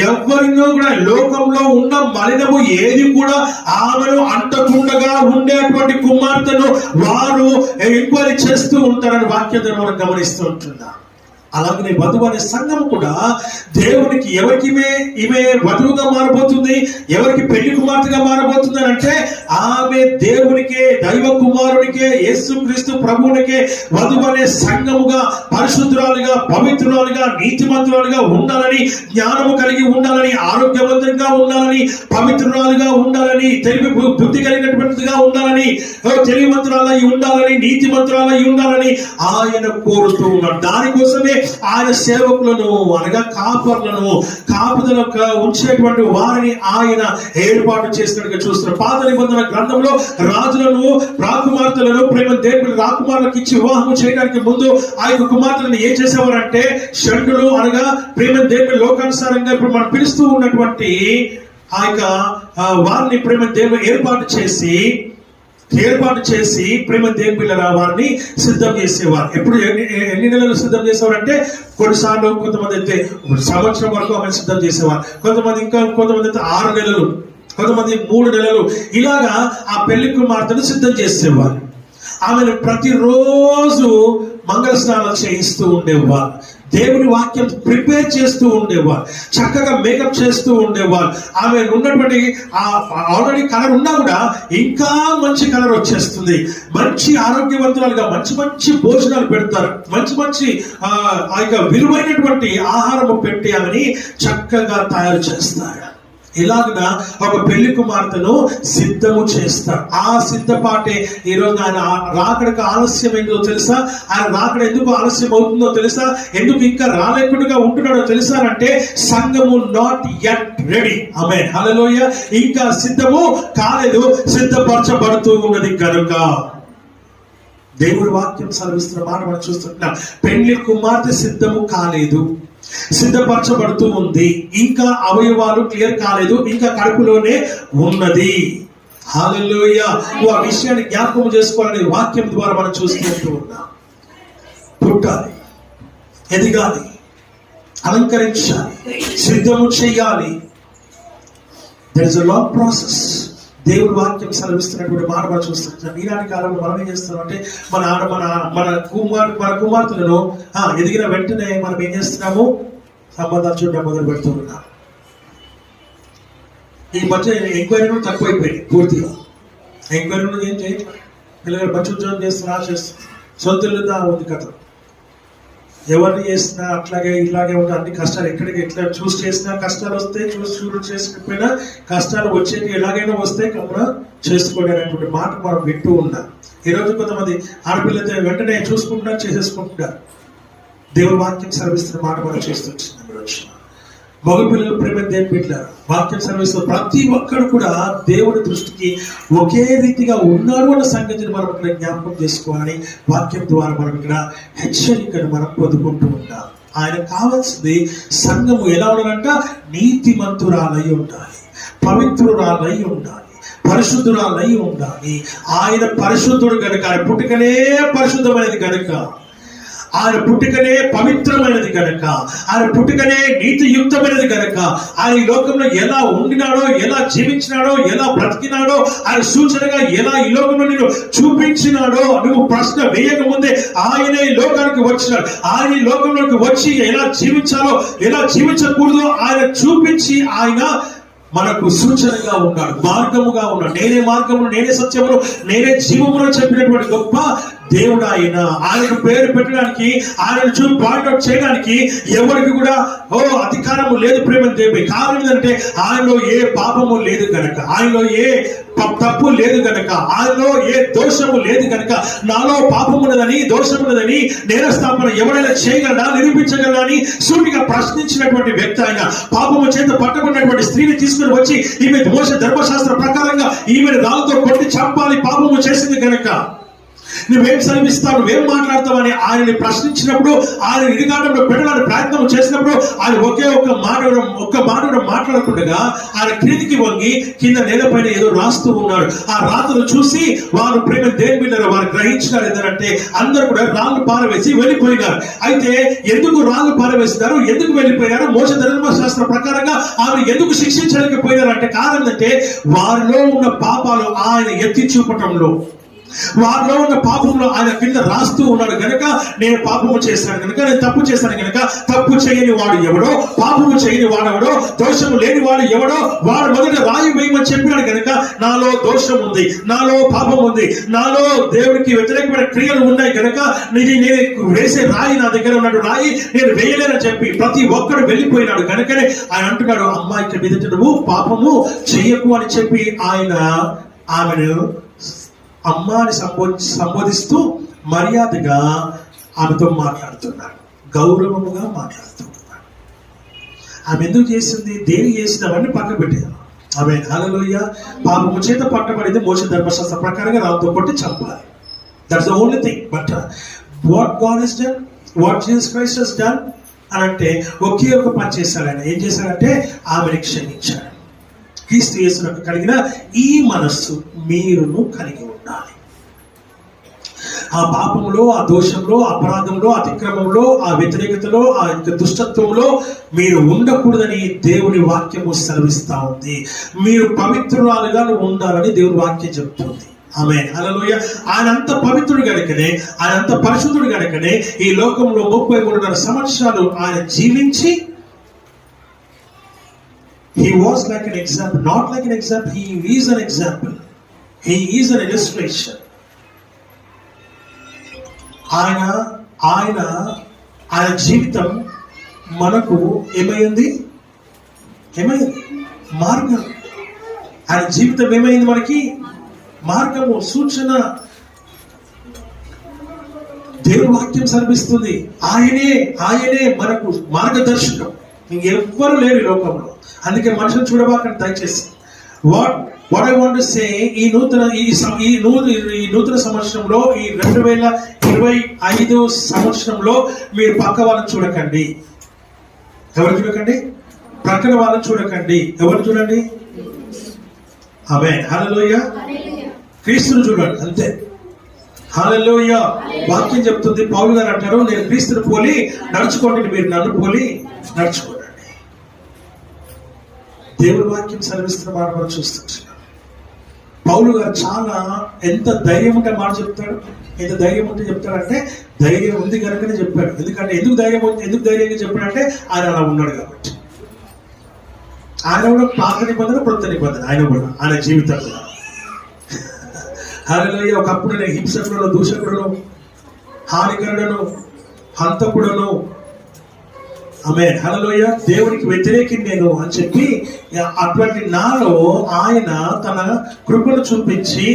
Speaker 1: ఎవరినో కూడా లోకంలో ఉన్న మలినము ఏది కూడా ఆమెను అంటకుండగా ఉండేటువంటి కుమార్తెను వారు ఎంక్వైరీ చేస్తూ ఉంటారని వాక్యాన్ని మనం గమనిస్తూ ఉంటున్నాం. అలాగనే వధువు అనే సంఘం కూడా దేవునికి ఎవరికి ఈమె వధువుగా మారబోతుంది, ఎవరికి పెళ్లి కుమార్తెగా మారబోతుంది అని అంటే ఆమె దేవునికే, దైవ కుమారునికే, యేసుక్రీస్తు ప్రభువునికే వధువు అనే సంఘముగా పరిశుద్ధురాలుగా, పవిత్రురాలుగా, నీతిమంతురాలుగా ఉండాలని, జ్ఞానము కలిగి ఉండాలని, ఆరోగ్యవంతంగా ఉండాలని, పవిత్రురాలుగా ఉండాలని, తెలివి బుద్ధి కలిగినటువంటిదిగా ఉండాలని, తెలివిమంతురాలై ఉండాలని, నీతిమంతురాలై ఉండాలని ఆయన కోరుతూ ఉన్నాడు. దానికోసమే ఆయన సేవకులను అనగా కాపుదల ఉంచేటువంటి వారిని ఆయన ఏర్పాటు చేసినట్టుగా చూస్తున్నారు. పాత నిబంధన గ్రంథంలో రాజులను, రాకుమార్తెలను ప్రేమ దేవుని రాకుమారులకు ఇచ్చి వివాహం చేయడానికి ముందు ఆ యొక్క కుమార్తెలను ఏం చేసేవారంటే షండులు అనగా ప్రేమ దేవుని లోకానుసారంగా ఇప్పుడు మనం పిలుస్తూ ఉన్నటువంటి ఆ యొక్క వారిని ప్రేమ దేవుని ఏర్పాటు చేసి ప్రేమ దేవుని పిల్లల వారిని సిద్ధం చేసేవారు. ఎప్పుడు ఎన్ని నెలలు సిద్ధం చేసేవారంటే కొన్నిసార్లు కొంతమంది అయితే సంవత్సరం వరకు ఆమెను సిద్ధం చేసేవారు, కొంతమంది అయితే 6 నెలలు, కొంతమంది 3 నెలలు, ఇలాగా ఆ పెళ్లి కుమార్తెను సిద్ధం చేసేవారు. ఆమెను ప్రతిరోజు మంగళ స్నానం చేయిస్తూ ఉండేవారు, దేవుని వాక్యం ప్రిపేర్ చేస్తూ ఉండేవారు, చక్కగా మేకప్ చేస్తూ ఉండేవారు. ఆమె ఉన్నటువంటి ఆల్రెడీ కలర్ ఉన్నా కూడా ఇంకా మంచి కలర్ వచ్చేస్తుంది, మంచి ఆరోగ్యవంతురాలుగా మంచి భోజనాలు పెడతారు, మంచి ఆ యొక్క విలువైనటువంటి ఆహారము పెట్టి ఆమెని చక్కగా తయారు చేస్తారు. ఇలాగ ఒక పెళ్లి కుమార్తెను సిద్ధము చేస్తారు. ఆ సిద్ధపాటే ఈరోజు ఆయన రాకడకు ఆలస్యం ఏందో తెలుసా? ఆయన రాకడ ఎందుకు ఆలస్యం అవుతుందో తెలుసా? ఎందుకు ఇంకా రాలేకుండా ఉంటున్నాడో తెలుసా అంటే సంఘము నాట్ యట్ రెడీ. ఆమేన్, హల్లెలూయా. ఇంకా సిద్ధము కాలేదు, సిద్ధపరచబడుతూ ఉన్నది కనుక దేవుడి వాక్యం సెలవిస్తున్న మాట మనం చూస్తున్నాం. పెళ్లి కుమార్తె సిద్ధము కాలేదు, సిద్ధపరచబడుతూ ఉంది, ఇంకా అవయవాలు క్లియర్ కాలేదు, ఇంకా కడుపులోనే ఉన్నది. హల్లెలూయా. ఆ విషయాన్ని జ్ఞాపకం చేసుకోవాలని వాక్యం ద్వారా మనం చూసుకుంటూ ఉన్నాం. పుట్టాలి, ఎదగాలి, అలంకరించాలి, సిద్ధము చేయాలి. There is a long process. దేవుడి వాక్యం సెలవిస్తున్నటువంటి మాట మనం చూస్తున్నాం. ఈనాటి కాలంలో మనం ఏం చేస్తున్నాం అంటే మన కుమార్తెలను ఎదిగిన వెంటనే మనం ఏం చేస్తున్నాము? సంబంధాలు చూడడం మొదలు పెడుతూ ఉన్నాం. ఈ మధ్య ఎంక్వైరీలు తక్కువైపోయాయి పూర్తిగా. ఎంక్వైరీలు ఏం చేయండి, పిల్లలు మంచి ఉద్యోగం చేస్తున్నారు, సొంత ఇల్లుగా ఉంది కథ. ఎవరిని చేసినా అట్లాగే ఇలాగే ఉంటాయి అన్ని కష్టాలు. ఎక్కడికి ఎట్లా చూసి చేసినా కష్టాలు వస్తాయి, చూసి చేసుకపోయినా కష్టాలు వచ్చేది ఎలాగైనా వస్తాయి, కమరా చేసుకోండి అనేటువంటి మాట మనం వింటూ ఉన్నాం. ఈరోజు కొంతమంది ఆడపిల్లతో వెంటనే చూసుకుంటున్నారు, చేసేసుకుంటున్నారు. దేవుని వాక్యం సెలవిస్తున్న మాట మనం చేస్తున్నాం. మగపిల్లలు ప్రేమ దేవుని బిడ్డలారా, వాక్యం సెలవిస్తున్న ప్రతి ఒక్కరు కూడా దేవుని దృష్టికి ఒకే రీతిగా ఉన్నారు అన్న సంగతిని మనం ఇక్కడ జ్ఞాపకం చేసుకోవాలని వాక్యం ద్వారా మనం ఇక్కడ హెచ్చరికను మనం పొందుకుంటూ ఉంటాం. ఆయన కావాల్సింది సంఘము ఎలా ఉండాలంట? నీతిమంతురాలై ఉండాలి, పవిత్రురాలై ఉండాలి, పరిశుద్ధురాలై ఉండాలి. ఆయన పరిశుద్ధుడు గనుక, ఆయన పుట్టుకనే పరిశుద్ధమైనది గనుక, ఆయన పుట్టుకనే పవిత్రమైనది కనుక, ఆయన పుట్టుకనే నీతియుక్తమైనది కనుక, ఆయన ఈ లోకంలో ఎలా ఉండినాడో, ఎలా జీవించినాడో, ఎలా బ్రతికినాడో, ఆయన సూచనగా ఎలా ఈ లోకంలో నేను చూపించినాడో నువ్వు ప్రశ్న వేయక ముందే ఆయనే ఈ లోకానికి వచ్చినాడు. ఆయన ఈ లోకంలోకి వచ్చి ఎలా జీవించాలో, ఎలా జీవించకూడదో ఆయన చూపించి ఆయన మనకు సూచనగా ఉన్నాడు, మార్గముగా ఉన్నాడు. నేనే మార్గమును, నేనే సత్యమును, నేనే జీవమును చెప్పినటువంటి గొప్ప దేవుడు ఆయన. ఆయనకు పేరు పెట్టడానికి, ఆయనను చూసి పాయింట్అవుట్ చేయడానికి ఎవరికి కూడా అధికారము లేదు. ప్రేమ దేవుడి కారణం ఏంటంటే ఆయనలో ఏ పాపము లేదు కనుక, ఆయనలో ఏ తప్పు లేదు కనుక, ఆయనలో ఏ దోషము లేదు కనుక, నాలో పాపమున్నదని, దోషమున్నదని నేరస్థాపన ఎవరైనా చేయగలడా, నిరూపించగలడా అని సూటిగా ప్రశ్నించినటువంటి వ్యక్తి ఆయన. పాపము చేత పట్టబడినటువంటి స్త్రీని తీసుకుని వచ్చి ఈమె మోసే ధర్మశాస్త్ర ప్రకారంగా ఈమెను రాళ్ళతో కొట్టి చంపాలి, పాపము చేసింది కనుక. నువ్వేం సెలవిస్తావు, నువ్వేం మాట్లాడతావు అని ఆయనని ప్రశ్నించినప్పుడు, ఆయన ఇడిగాటంలో పెట్టడానికి ప్రయత్నం చేసినప్పుడు ఆయన ఒక్క మాట మాట్లాడకుండా ఆయన క్రిందికి వంగి కింద నేలపైన ఏదో రాస్తూ ఉన్నాడు. ఆ రాతను చూసి వారు ప్రేమ దేని బిడ్డలు వారు గ్రహించినారు. ఏంటంటే అందరూ కూడా రాళ్ళు పారవేసి వెళ్ళిపోయినారు. అయితే ఎందుకు రాళ్ళు పారవేసినారు, ఎందుకు వెళ్ళిపోయినారు, మోసే ధర్మశాస్త్రం ప్రకారంగా ఆమె ఎందుకు శిక్షించలేకపోయినారు అంటే కారణం అంటే వారిలో ఉన్న పాపాలు ఆయన ఎత్తి చూపటంలో, వారిలో ఉన్న పాపంలో ఆయన కింద రాస్తూ ఉన్నాడు. గనక నేను పాపము చేశాను కనుక, నేను తప్పు చేశాను కనుక, తప్పు చేయని వాడు ఎవడో, పాపము చేయని వాడెవడో, దోషము లేని వాడు ఎవడో వాడు మొదట రాయి వేయమని చెప్పినాడు. కనుక నాలో దోషం ఉంది, నాలో పాపం ఉంది, నాలో దేవుడికి వ్యతిరేకమైన క్రియలు ఉన్నాయి. కనుక నేను వేసే రాయి నా దగ్గర ఉన్నాడు, రాయి నేను వేయలేనని చెప్పి ప్రతి ఒక్కడు వెళ్ళిపోయినాడు. కనుకనే ఆయన అంటున్నాడు, అమ్మాయికి మీద నువ్వు పాపము చెయ్యకు అని చెప్పి ఆయన ఆమెను అమ్మాని సంబోధిస్తూ మర్యాదగా ఆమెతో మాట్లాడుతున్నాడు, గౌరవముగా మాట్లాడుతున్నాడు. ఆమె ఎందుకు చేసింది, దేని చేసినవన్నీ పక్క పెట్టాను. ఆమె హల్లెలూయ. పాపము చేత పట్టబడింది, మోసే ధర్మశాస్త్ర ప్రకారంగా రాళ్ళతో కొట్టి చంపాలి. That's the only thing. But what God has done, what Jesus Christ has done అని అంటే ఒకే ఒక పని చేశాడు ఆయన. ఏం చేశాడంటే ఆమెను క్షమించాడు. క్రీస్తు యేసునకు కలిగిన ఈ మనస్సు మీరును కలిగి ఉండాలి. ఆ పాపంలో, ఆ దోషంలో, అపరాధంలో, అతిక్రమంలో, ఆ వ్యతిరేకతలో, ఆ దుష్టత్వంలో మీరు ఉండకూడదని దేవుని వాక్యము సెలవిస్తా ఉంది. మీరు పవిత్రురాలుగా ఉండాలని దేవుని వాక్యం చెప్తుంది. ఆమేన్, హల్లెలూయా. ఆయన అంత పవిత్రుడు గనుకనే, ఆయన అంత పరిశుద్ధుడు గనుకనే ఈ లోకంలో 33.5 సంవత్సరాలు ఆయన జీవించి he was like an example, not like an example, he is an example, he is an illustration. ఆయన జీవితం మనకు ఏమైంది మార్గం. ఆయన జీవితం ఏమైంది మనకి మార్గము, సూచన. దేవుని వాక్యం సర్విస్తుంది. ఆయనే మనకు మార్గదర్శకం. ఇంకెవ్వరు లేరు ఈ లోకంలో. అందుకే మనుషులు చూడబాకండి దయచేసి. వాట్ ఐ వాంట్ టు సే, ఈ నూతన సంవత్సరంలో, ఈ 2025 సంవత్సరంలో మీరు పక్క వాళ్ళని చూడకండి. ఎవరు చూడకండి? ప్రక్కన వాళ్ళని చూడకండి. ఎవరు చూడండి? ఆమేన్, హల్లెలూయా. క్రీస్తుని చూడండి, అంతే. హల్లెలూయా. వాక్యం చెప్తుంది, పౌలు గారు అంటారు, నేను క్రీస్తుని పోలి నడుచుకోండి, మీరు నన్ను పోలి నడుచుకోండి. దేవుని వాక్యం సెలవిస్తున్న మాట మనం చూస్తున్నాం. పౌలు గారు చాలా ఎంత ధైర్యం ఉంటే మాట చెప్తాడు. ఎంత ధైర్యం ఉంటే చెప్తాడంటే ధైర్యం ఉంది కనుకనే చెప్పాడు. ఎందుకంటే ఎందుకు ధైర్యంగా చెప్పాడంటే ఆయన అలా ఉన్నాడు కాబట్టి. ఆయన కూడా పాత నిబంధన, కొత్త నిబంధన. ఆయన జీవితంలో హల్లెలూయా. ఒకప్పుడు నేను హింసకుడును, దూషకుడును, హానికరుడును, హంతకుడును, ఆమేన్, హల్లెలూయా, దేవునికి వ్యతిరేకి నేను అని చెప్పి, అటువంటి నాలో ఆయన తన కృపను చూపించి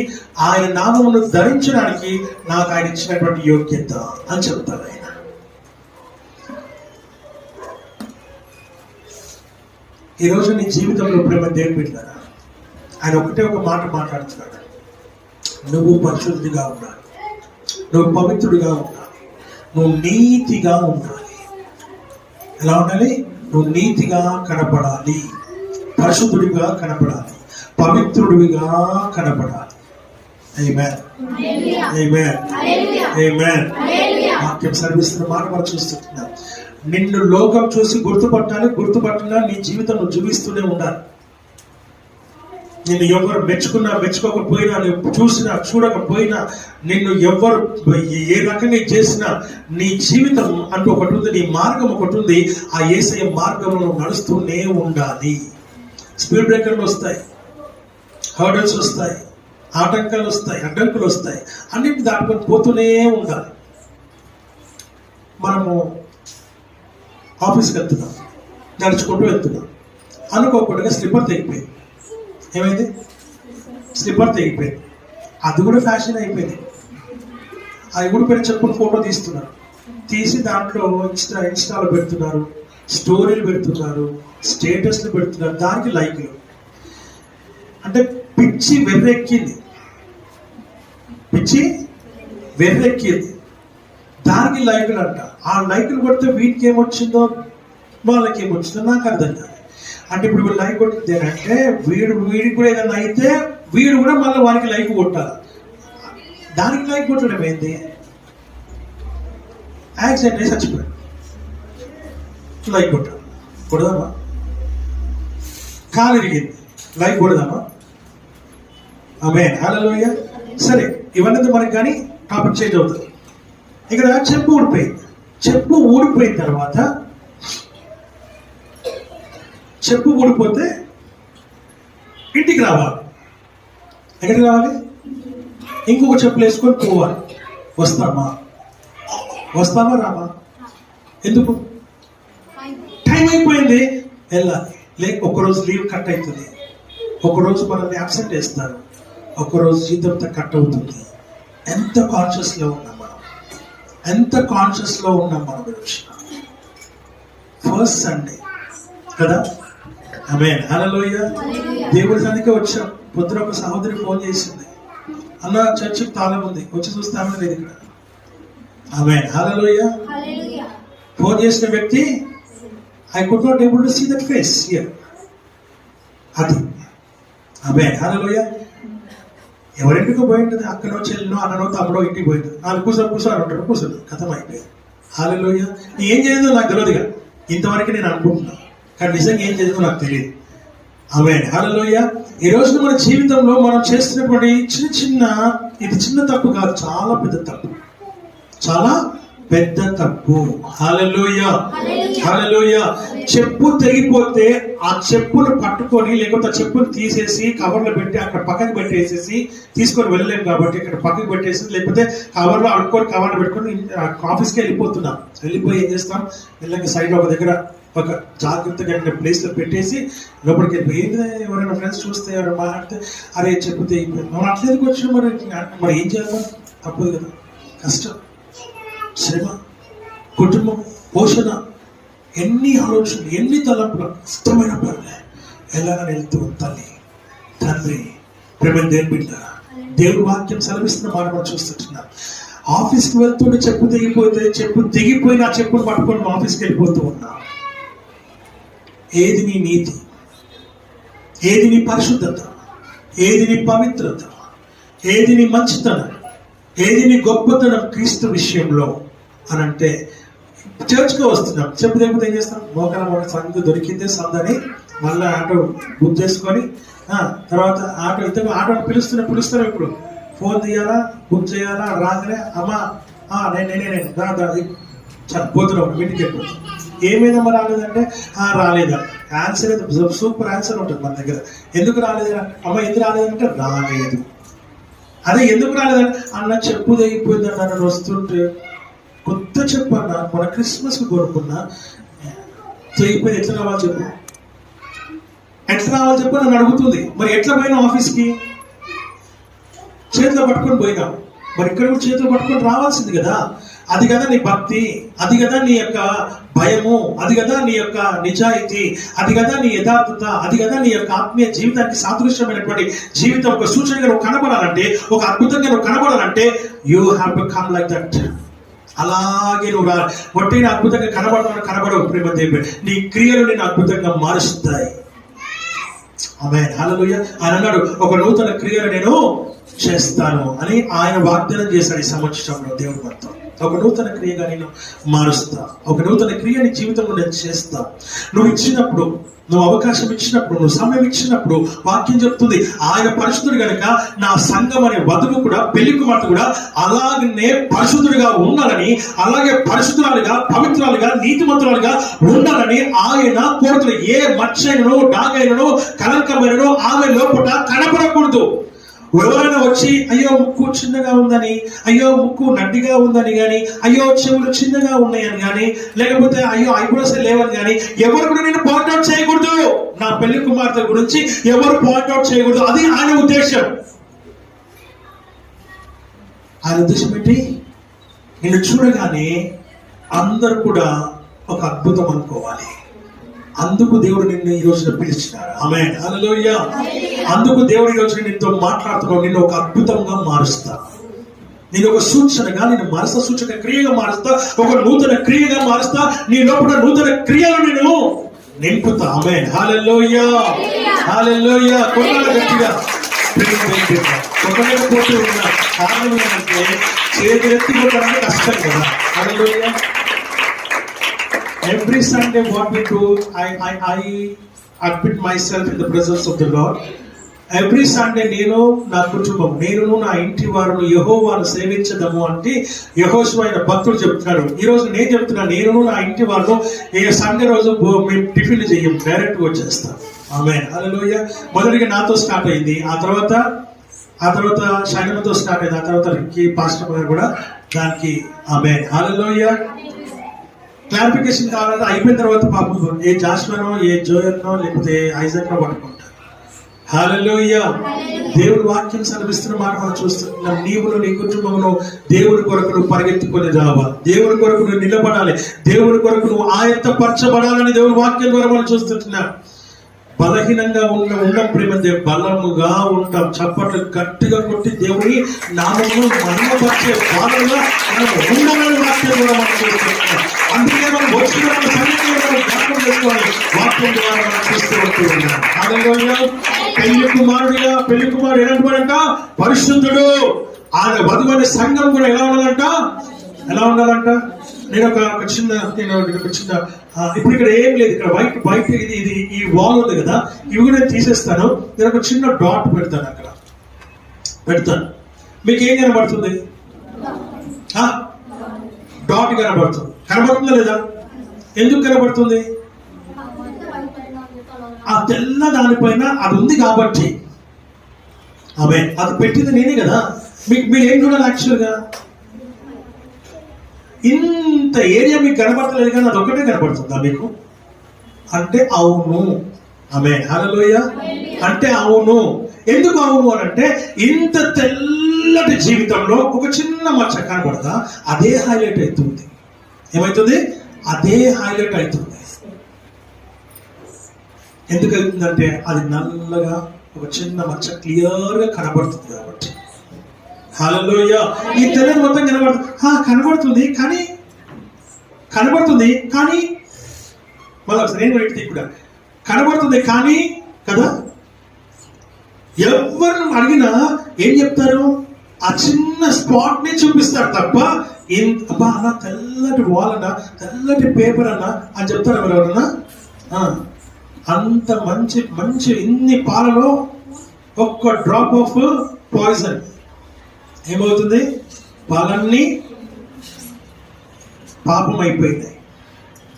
Speaker 1: ఆయన నామమును ధరించడానికి నాకు ఆయన ఇచ్చినటువంటి యోగ్యత అని చెప్తారు ఆయన. ఈరోజు నీ జీవితంలో ప్రేమ దేవుని బిడ్డలారా, ఆయన ఒకటే ఒక మాట మాట్లాడుతున్నాడు. నువ్వు పరిశుద్ధిగా ఉండాలి, నువ్వు పవిత్రుడిగా ఉండాలి, నువ్వు నీతిగా ఉండాలి. ఎలా ఉండాలి? నువ్వు నీతిగా కనపడాలి, పరిశుద్ధుడిగా కనపడాలి, పవిత్రుడిగా కనపడాలి. ఆమేన్, ఆమేన్, ఆమేన్. వాక్యం సర్విస్తున్న మాట మనం చూస్తున్నాం. నిన్ను లోకం చూసి గుర్తుపట్టినా నీ జీవితం నువ్వు చూపిస్తూనే ఉండాలి. నిన్ను ఎవరు మెచ్చుకోకపోయినా, నువ్వు చూడకపోయినా, నిన్ను ఎవరు ఏ రకంగా చేసినా నీ జీవితం అంటూ ఒకటి ఉంది, నీ మార్గం ఒకటి ఉంది. ఆ యేసయ్య మార్గంలో నడుస్తూనే ఉండాలి. స్పీడ్ బ్రేకర్లు వస్తాయి, హర్డల్స్ వస్తాయి, ఆటంకాలు వస్తాయి, అడ్డంకులు వస్తాయి, అన్నింటి దాటుకొని పోతూనే ఉండాలి. మనము ఆఫీస్కి వెళ్తున్నాం, నడుచుకుంటూ వెళ్తున్నాం, అనుకోకుండా స్లిప్పర్ తెగిపోయింది. ఏమైంది? స్లిప్పర్ తెగిపోయింది. అది కూడా ఫ్యాషన్ అయిపోయింది. అది కూడా పెట్టి చెప్పులు ఫోటో తీస్తున్నారు, తీసి దాంట్లో ఇన్స్టాలో పెడుతున్నారు, స్టోరీలు పెడుతున్నారు, స్టేటస్లు పెడుతున్నారు, దానికి లైక్లు. అంటే పిచ్చి వెర్రెక్కింది, పిచ్చి వెర్రెక్కింది. దానికి లైకులు అంట. ఆ లైకులు కొడితే వీటికి ఏమొచ్చిందో వాళ్ళకి ఏమొచ్చిందో నాకు అర్థం కాదు. అంటే ఇప్పుడు లైక్ కొట్టింది అంటే వీడికి కూడా ఏదైనా అయితే వీడు కూడా మళ్ళీ వానికి లైక్ కొట్టాలి. దానికి లైక్ కొట్టడం ఏంది? యాక్సిడెంట్ అయి చచ్చిపోయాడు, లైక్ కొట్టాలి. కొడదామా? కాలు ఇరిగింది, లైక్ కొడదామా? ఆమేన్, హల్లెలూయా. సరే, ఇవన్నీ మనకి కానీ టాపిక్ చేంజ్ అవుతుంది. ఇక్కడ చెప్పు ఊడిపోయింది. చెప్పు ఊడిపోయిన తర్వాత, చెప్పు ఊడిపోతే ఇంటికి రావాలి. ఎక్కడికి రావాలి? ఇంకొక చెప్పులు వేసుకొని పోవాలి. వస్తామా రామా? ఎందుకు? టైం అయిపోయింది, వెళ్ళాలి. లేక ఒకరోజు లీవ్ కట్ అవుతుంది, ఒకరోజు మనల్ని అబ్సెంట్ చేస్తారు, ఒకరోజు జీతంతో కట్ అవుతుంది. ఎంత కాన్షియస్లో ఉన్నాం మనం, ఎంత కాన్షియస్లో ఉన్నాం మనం గురించి. ఫస్ట్ సండే కదా, ఆమేన్, హల్లెలూయా. దేవుడి సన్నిధికి వచ్చాం. పొద్దున ఒక సహోదరి ఫోన్ చేసింది, అన్న చర్చికి తాళం ఉంది, వచ్చి చూస్తామని లేదు ఇక్కడ. ఆమేన్, హల్లెలూయా. ఫోన్ చేసిన వ్యక్తి I could not able to see that face here. అది ఆమేన్, హల్లెలూయా. ఎవరింటికి పోయింటుంది? అక్కడో చెల్లినో అన్ననో తమ్ముడో ఇంటికి పోయింది. వాళ్ళు కూర్చో అని ఉంటారు, కూర్చోదు, కథం అయిపోయింది. హల్లెలూయా. ఏం చేయదో నాకు తెలియదుగా, ఇంతవరకు నేను అనుకుంటున్నాను, కానీ నిజంగా ఏం చేయదో నాకు తెలియదు. ఆమేన్, హల్లెలూయా. ఈ రోజు మన జీవితంలో మనం చేస్తున్నటువంటి ఇది చిన్న తప్పు కాదు, చాలా పెద్ద తప్పు, చాలా పెద్ద తప్పు. హల్లెలూయా, హల్లెలూయా. చెప్పు తెగిపోతే ఆ చెప్పును పట్టుకొని, లేకపోతే ఆ చెప్పును తీసేసి కవర్లో పెట్టి అక్కడ పక్కకి పెట్టేసేసి తీసుకొని వెళ్ళలేము కాబట్టి ఇక్కడ పక్కకి పెట్టేసి, లేకపోతే కవర్లో అడుక్కొని కవర్లో పెట్టుకొని ఆఫీస్కి వెళ్ళిపోతున్నాం. వెళ్ళిపోయి ఏం చేస్తాం? వెళ్ళక సైడ్ ఒక దగ్గర ఒక జాగ్రత్తగా ప్లేస్ లో పెట్టేసి లోపలికి వెళ్ళిపోయి, ఏంటి ఎవరైనా ఫ్రెండ్స్ చూస్తే ఎవరైనా మాట్లాడితే అరే చెప్పు తెగిపోయింది, మనం అట్లేదికి వచ్చిన మరి ఏం చేయాలి? తప్పదు కదా. కష్టం, శ్రమ, కుటుంబం, పోషణ, ఎన్ని ఆలోచనలు, ఎన్ని తలంపులు, ఇష్టమైన పనులే ఎలాగని వెళ్తూ తల్లి, తండ్రి, ప్రేమ దేవుని బిడ్డ, దేవుడి వాక్యం సెలవిస్తున్న మాట మనం చూస్తుంటున్నాం. ఆఫీస్కి వెళ్తుంటే చెప్పు తెగిపోయిన ఆ చెప్పును పట్టుకొని ఆఫీస్కి వెళ్ళిపోతూ ఉన్నాం. ఏది నీ నీతి, ఏది నీ పరిశుద్ధత, ఏది నీ పవిత్రత, ఏది నీ మంచితనం, ఏది నీ గొప్పతనం క్రీస్తు విషయంలో అని అంటే, చర్చ్కి వస్తున్నాం, చెప్పు తెగిపోతే ఏం చేస్తాం? మోకాల సందు దొరికిందే సందని మళ్ళీ ఆటో బుక్ చేసుకొని తర్వాత ఆటోని పిలుస్తారు. ఇప్పుడు ఫోన్ తీయాలా, బుక్ చేయాలా, రాగానే అమ్మా నేనే పోతున్నాం, ఇంటికి వెళ్ళిపోతాం. ఏమైందమ్మా రాలేదంటే రాలేదా? ఆన్సర్ సూపర్ ఆన్సర్ ఉంటుంది మన దగ్గర. ఎందుకు రాలేదా అమ్మ? ఎందుకు రాలేదంటే రాలేదు. అదే ఎందుకు రాలేదంటే అన్న చెప్పు తెగిపోయిందన్న, నన్ను వస్తుంటే కొత్త చెప్పు అన్న, మన క్రిస్మస్ కొనుక్కున్నా, తెగిపోయింది, ఎట్లా రావాలి చెప్పు, నన్ను అడుగుతుంది. మరి ఎట్లా పోయినా ఆఫీస్కి? చేతిలో పట్టుకొని పోయినా, మరి ఇక్కడ కూడా చేతిలో పట్టుకొని రావాల్సింది కదా. అది కదా నీ భక్తి, అది కదా నీ యొక్క భయము, అది కదా నీ యొక్క నిజాయితీ, అది కదా నీ యథార్థత, అది కదా నీ యొక్క ఆత్మీయ జీవితానికి సాదృశ్యమైనటువంటి జీవితం. ఒక సూచనగా నువ్వు కనబడాలంటే, ఒక అద్భుతంగా నువ్వు కనబడాలంటే, you have to come like that. అలాగే నువ్వు ఒట్టిన అద్భుతంగా కనబడవు. ప్రేమ దేవుడు, నీ క్రియలు నేను అద్భుతంగా మారుస్తాయి. ఆమేన్, హల్లెలూయా. ఆయన అన్నాడు, ఒక నూతన క్రియలు నేను చేస్తాను అని ఆయన వాగ్దానం చేశాడు ఈ సంవత్సరంలో. దేవుడి మొత్తం ఒక నూతన క్రియగా నేను మారుస్తా, ఒక నూతన క్రియ నీ జీవితంలో నేను చేస్తా. నువ్వు ఇచ్చినప్పుడు, నువ్వు అవకాశం ఇచ్చినప్పుడు, నువ్వు సమయం ఇచ్చినప్పుడు, వాక్యం చెప్తుంది ఆయన పరిశుద్ధుడు కనుక నా సంఘం అనే వధువు కూడా, పెళ్లి కుమార్తె కూడా అలాగనే పరిశుద్ధుడిగా ఉండాలని, అలాగే పరిశుద్ధురాలుగా, పవిత్రాలుగా, నీతిమంతురాలుగా ఉండాలని ఆయన కోరుతున్న ఏ మచ్చైనను, డాగైనను, కలంకమైనను ఆమె లోపల కనపడకూడదు. ఎవరైనా వచ్చి అయ్యో ముక్కు చిన్నగా ఉందని, అయ్యో ముక్కు నడ్డిగా ఉందని కానీ, అయ్యో చెవులు చిన్నగా ఉన్నాయని కానీ, లేకపోతే అయ్యో ఐబ్రోస్ లేవని కానీ ఎవరు కూడా నేను పాయింట్అవుట్ చేయకూడదు. నా పెళ్లి కుమార్తె గురించి ఎవరు పాయింట్అవుట్ చేయకూడదు. అది ఆయన ఉద్దేశం. ఆయన ఉద్దేశం ఏంటి? నిన్ను చూడగానే అందరు కూడా ఒక అద్భుతం అనుకోవాలి. అందుకు దేవుడు నిన్ను ఈ రోజున పిలిచినాడు. ఆమేన్, హల్లెలూయా. అందుకు దేవుడు ఈ రోజున నీతో మాట్లాడుతున్నాడు, నిన్ను ఒక అద్భుతంగా మారుస్తా, నేను ఒక సూచనగా నేను మారుస్తా, సూచక క్రియగా మారుస్తా, ఒక నూతన క్రియగా మారుస్తా, నీ లోపల నూతన క్రియలు నేను నింపుతా. ఆమేన్. హల్లెలూయా, హల్లెలూయా. కొన్నాళ్ళ గట్టిగా కొట్టలేకపోతూ ఉన్న కారణం ఏంటంటే చేతులెత్తి కొట్టడానికి కష్టం కదా. హల్లెలూయా. Every Sunday what we do, I admit myself in the presence of the Lord. Every Sunday నేను నా కుటుంబం, నేను నా ఇంటి వారు యెహోవాను సేవించదము అంటే యెహోషువ అయిన భక్తుడు చెప్తున్నాడు. ఈ రోజు నేను చెప్తున్నాను, నేను నా ఇంటి వారు ఏ సండే రోజు మేము టిఫిన్ చెయ్యం, డైరెక్ట్ వచ్చేస్తాం. ఆమేన్. హల్లెలూయా. మొదటిగా నాతో స్టార్ట్ అయింది, ఆ తర్వాత షైనమతో స్టార్ట్ అయింది, ఆ తర్వాత రిక్కీ పాస్టర్ గారు కూడా దానికి. ఆమేన్. హల్లెలూయా. క్లారిఫికేషన్ కావాలంటే అయిపోయిన తర్వాత పాపం ఏ జాస్వనో ఏ జోయన్నో లేకపోతే ఐజాక్నో పట్టుకుంటారు. హల్లెలూయా. దేవుడి వాక్యం సెలవిస్తున్న మాట మనం చూస్తున్నాం. నీవును నీ కుటుంబమును దేవుని కొరకు నువ్వు పరిగెత్తుకొని రావాలి, దేవుని కొరకు నువ్వు నిలబడాలి, దేవుని కొరకు నువ్వు ఆయత్తపరచబడాలని దేవుడి వాక్యం ద్వారా మనం చూస్తున్నాం. బలహీనంగా ఉండం ప్రేమ బలముగా ఉంటాం. చప్పట్లు గట్టిగా కొట్టి దేవుని నామమును మహిమపరిచే వారంగా మనం ఉండాలని వాక్యం కూడా మనం చూస్తున్నాం. అందుకే మనం వచ్చిన సన్నిధిని జ్ఞాపకం చేసుకోవాలి, వాక్యం ద్వారా మనం చూస్తూ ఉంటున్నాం. హల్లెలూయా. పెళ్లి కుమారుడు ఎలాంటివాడంట? పరిశుద్ధుడు. ఆయన వధువైన సంఘం కూడా ఎలా ఉండాలంట? నేను ఒక చిన్న ఇప్పుడు ఇక్కడ ఏం లేదు, ఇక్కడ వైట్ ఇది ఈ వాల్ ఉంది కదా, ఇవి కూడా నేను తీసేస్తాను. నేను ఒక చిన్న డాట్ పెడతాను, అక్కడ పెడతాను. మీకు ఏం కనబడుతుంది? డాట్ కనబడుతుందా లేదా? ఎందుకు కనబడుతుంది? ఆ తెల్ల దానిపైన అది ఉంది కాబట్టి. ఆమె అది పెట్టింది నేనే కదా. మీరు ఏం చూడాలి? యాక్చువల్గా ఇంత ఏరియా మీకు కనబడతలేదు కానీ అది ఒకటే కనబడుతుందా మీకు? అంటే అవును. ఆమేన్. హల్లెలూయా. అంటే అవును. ఎందుకు అవును అని అంటే, ఇంత తెల్లటి జీవితంలో ఒక చిన్న మచ్చ కనబడతా అదే హైలైట్ అవుతుంది. ఏమవుతుంది? అదే హైలైట్ అవుతుంది. ఎందుకు అవుతుందంటే అది నల్లగా ఒక చిన్న మచ్చ క్లియర్ గా కనబడుతుంది కాబట్టి. హల్లెలూయా. ఈ తెల్లని మొత్తం కనబడుతుంది కానీ మళ్ళీ నేను కూడా కనబడుతుంది కానీ కదా, ఎవరిని అడిగినా ఏం చెప్తారు? ఆ చిన్న స్పాట్ ని చూపిస్తారు తప్ప అబ్బా అన్న తెల్లటి వాల్ అన్నా, తెల్లటి పేపర్ అన్నా అని చెప్తారు ఎవరన్నా? అంత మంచి ఇన్ని పాలలో ఒక్క డ్రాప్ ఆఫ్ పాయిజన్ ఏమవుతుంది? పాలన్నీ పాపం అయిపోయినాయి,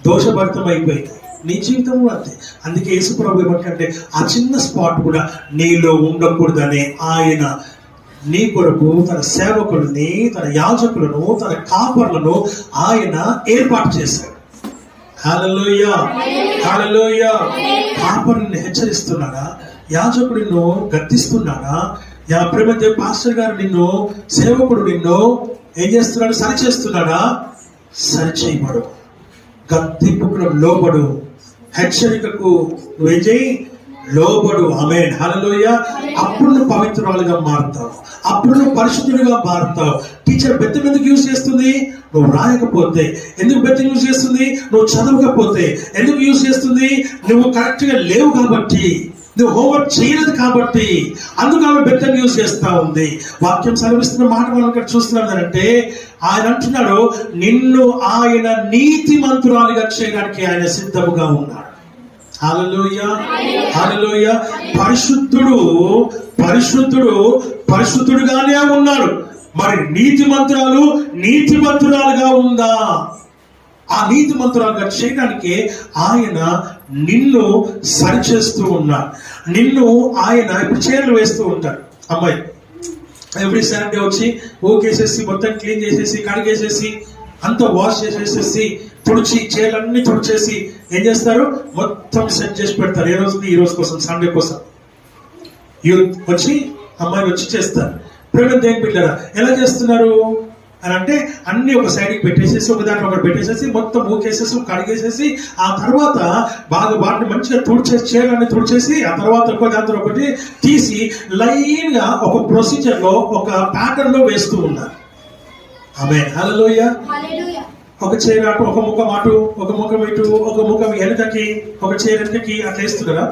Speaker 1: దోషభరితం అయిపోయినాయి. నీ జీవితం అంతే. అందుకే యేసు ప్రభు ఏమంటే ఆ చిన్న స్పాట్ కూడా నీలో ఉండకూడదని ఆయన నీ కొరకు తన సేవకులని, తన యాజకులను, తన కాపర్లను ఆయన ఏర్పాటు చేశాడు. హల్లెలూయా, హల్లెలూయా. కాపరుని హెచ్చరిస్తున్నాడా? యాజకుడు నిన్ను గద్దిస్తున్నాడా? ప్రేమ పాస్టర్ గారు నిన్ను, సేవకుడు నిన్ను ఏం చేస్తున్నాడు? సరి చేస్తున్నాడా? సరి చేయబడు. గద్దింపుకు లోబడు, హెచ్చరికకు నువ్వేం చేయి? లోబడు. ఆమేన్. హల్లెలూయా. అప్పుడు నువ్వు పవిత్రురాలుగా మారుతావు, అప్పుడు నువ్వు పరిశుద్ధుడిగా మారుతావు. టీచర్ బెత్తం ఎందుకు యూజ్ చేస్తుంది? నువ్వు రాయకపోతే. ఎందుకు బెత్తం యూజ్ చేస్తుంది? నువ్వు చదవకపోతే. ఎందుకు యూజ్ చేస్తుంది? నువ్వు కరెక్ట్ గా లేవు కాబట్టి, నువ్వు హోంవర్క్ చేయలేదు కాబట్టి. అందుకు ఆమె బెత్తం యూజ్ చేస్తా ఉంది. వాక్యం సెలవిస్తున్న మాట మనం ఇక్కడ చూస్తున్నాం అంటే, ఆయన అంటున్నాడు నిన్ను ఆయన నీతిమంతురాలిగా చేయడానికి ఆయన సిద్ధముగా ఉన్నాడు. హల్లెలూయా, హల్లెలూయా. పరిశుద్ధుడుగానే ఉన్నాడు. మరి నీతిమంతురాలుగా ఉందా? ఆ నీతిమంతురాలుగా చేయడానికి ఆయన నిన్ను సరిచేస్తూ ఉన్నాడు. నిన్ను ఆయన ఇప్పుడు చీరలు వేస్తూ ఉంటాడు. అమ్మాయి ఎవ్రీ సాటర్డే వచ్చి ఊకేసేసి మొత్తం క్లీన్ చేసేసి కడిగేసేసి అంతా వాష్ చేసేసేసి తుడిచి చీరలన్నీ తుడిచేసి ఏం చేస్తారు? మొత్తం సెట్ చేసి పెడతారు. ఏ రోజు? ఈ రోజు కోసం, సండే కోసం. వచ్చి అమ్మాయిని వచ్చి చేస్తారు. ప్రేమ దేవుని బిడ్డలారా, ఎలా చేస్తున్నారు అని అంటే అన్ని ఒక సైడ్కి పెట్టేసేసి, ఒక దాంట్లో ఒకటి పెట్టేసేసి మొత్తం ఊకేసేసి కడిగేసేసి, ఆ తర్వాత బాగా వాటిని మంచిగా తుడిచేసి చీరలన్నీ తుడిచేసి, ఆ తర్వాత ఒక దాంట్లో ఒకటి తీసి లైన్ గా ఒక ప్రొసీజర్ లో, ఒక ప్యాటర్న్ లో వేస్తూ ఉన్నారు. ఆమేన్. హల్లెలూయా. ఒక చేయి అటు, ఒక ముఖం అటు, ఒక ముఖం ఇటు, ఒక ముఖం వెనకకి, ఒక చేయి వెనకకి అట్లా వేస్తున్నారా?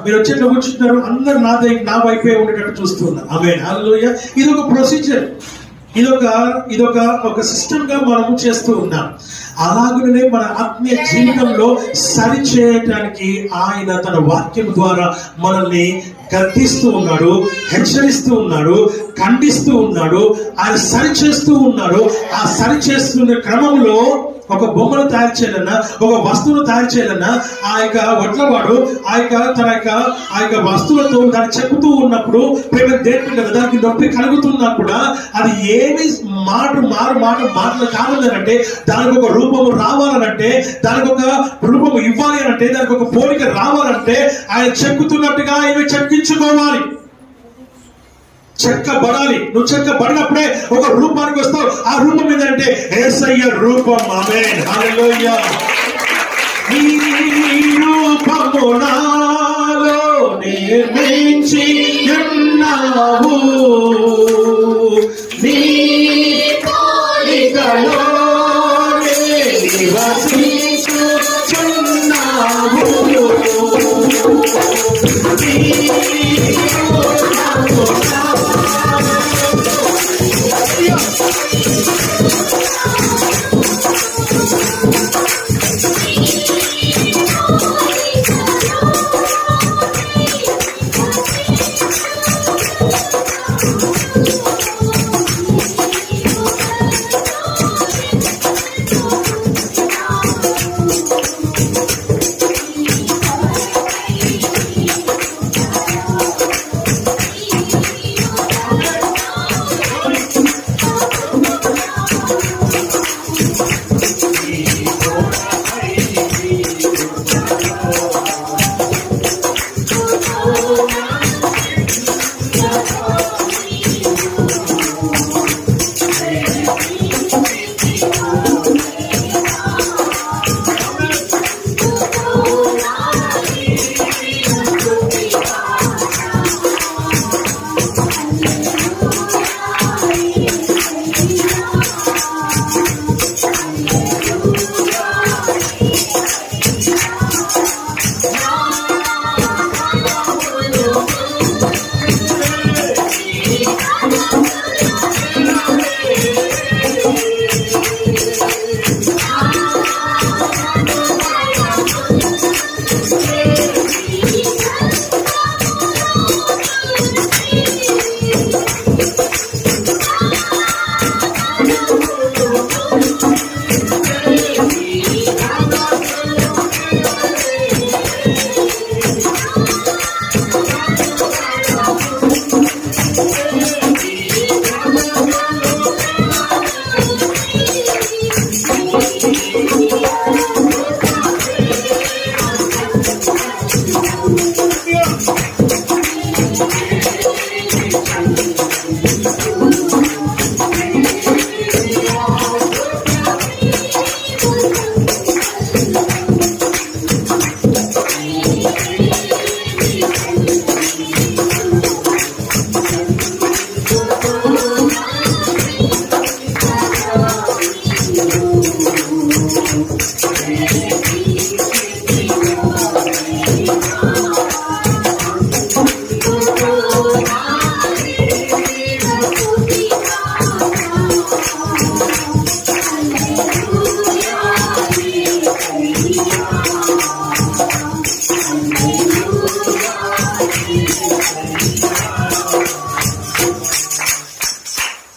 Speaker 1: మీరు వచ్చేట్లు కూర్చుంటున్నారు, అందరు నా వైపే ఉండేటట్టు చూస్తున్నారు. ఆమేన్. హల్లెలూయా. ఇది ఒక ప్రొసీజర్, ఇదొక సిస్టమ్ గా మనము చేస్తూ ఉన్నాం. అలాగనే మన ఆత్మీయ జీవితంలో సరి చేయటానికి ఆయన తన వాక్యం ద్వారా మనల్ని గద్దిస్తూ ఉన్నాడు, హెచ్చరిస్తూ ఉన్నాడు, ఖండిస్తూ ఉన్నాడు, ఆయన సరి చేస్తూ ఉన్నాడు. ఆ సరి చేస్తున్న క్రమంలో ఒక బొమ్మను తయారు చేయాలన్నా, ఒక వస్తువును తయారు చేయాలన్నా, ఆ యొక్క వడ్లవాడు ఆ యొక్క వస్తువులతో దాన్ని చెక్కుతూ ఉన్నప్పుడు ప్రేమ దేని దానికి నొప్పి కలుగుతున్నా కూడా అది ఏమి మాటలు కావాలనంటే, దానికి ఒక రూపము రావాలనంటే, దానికి ఒక రూపము ఇవ్వాలి అనంటే, దానికి ఒక పోలిక రావాలంటే ఆయన చెక్కుతున్నట్టుగా ఆయన చెక్కించుకోవాలి, చెక్కబడాలి. నువ్వు చెక్కబడినప్పుడే ఒక రూపానికి వస్తావు. ఆ రూపం ఏంటంటే యేసయ్య రూపం. ఆమేన్. హల్లెలూయా. ఈ రూపము నాలో నిర్మించి ఉన్నావు, నీ పోలికలో నివసించుచున్నావు.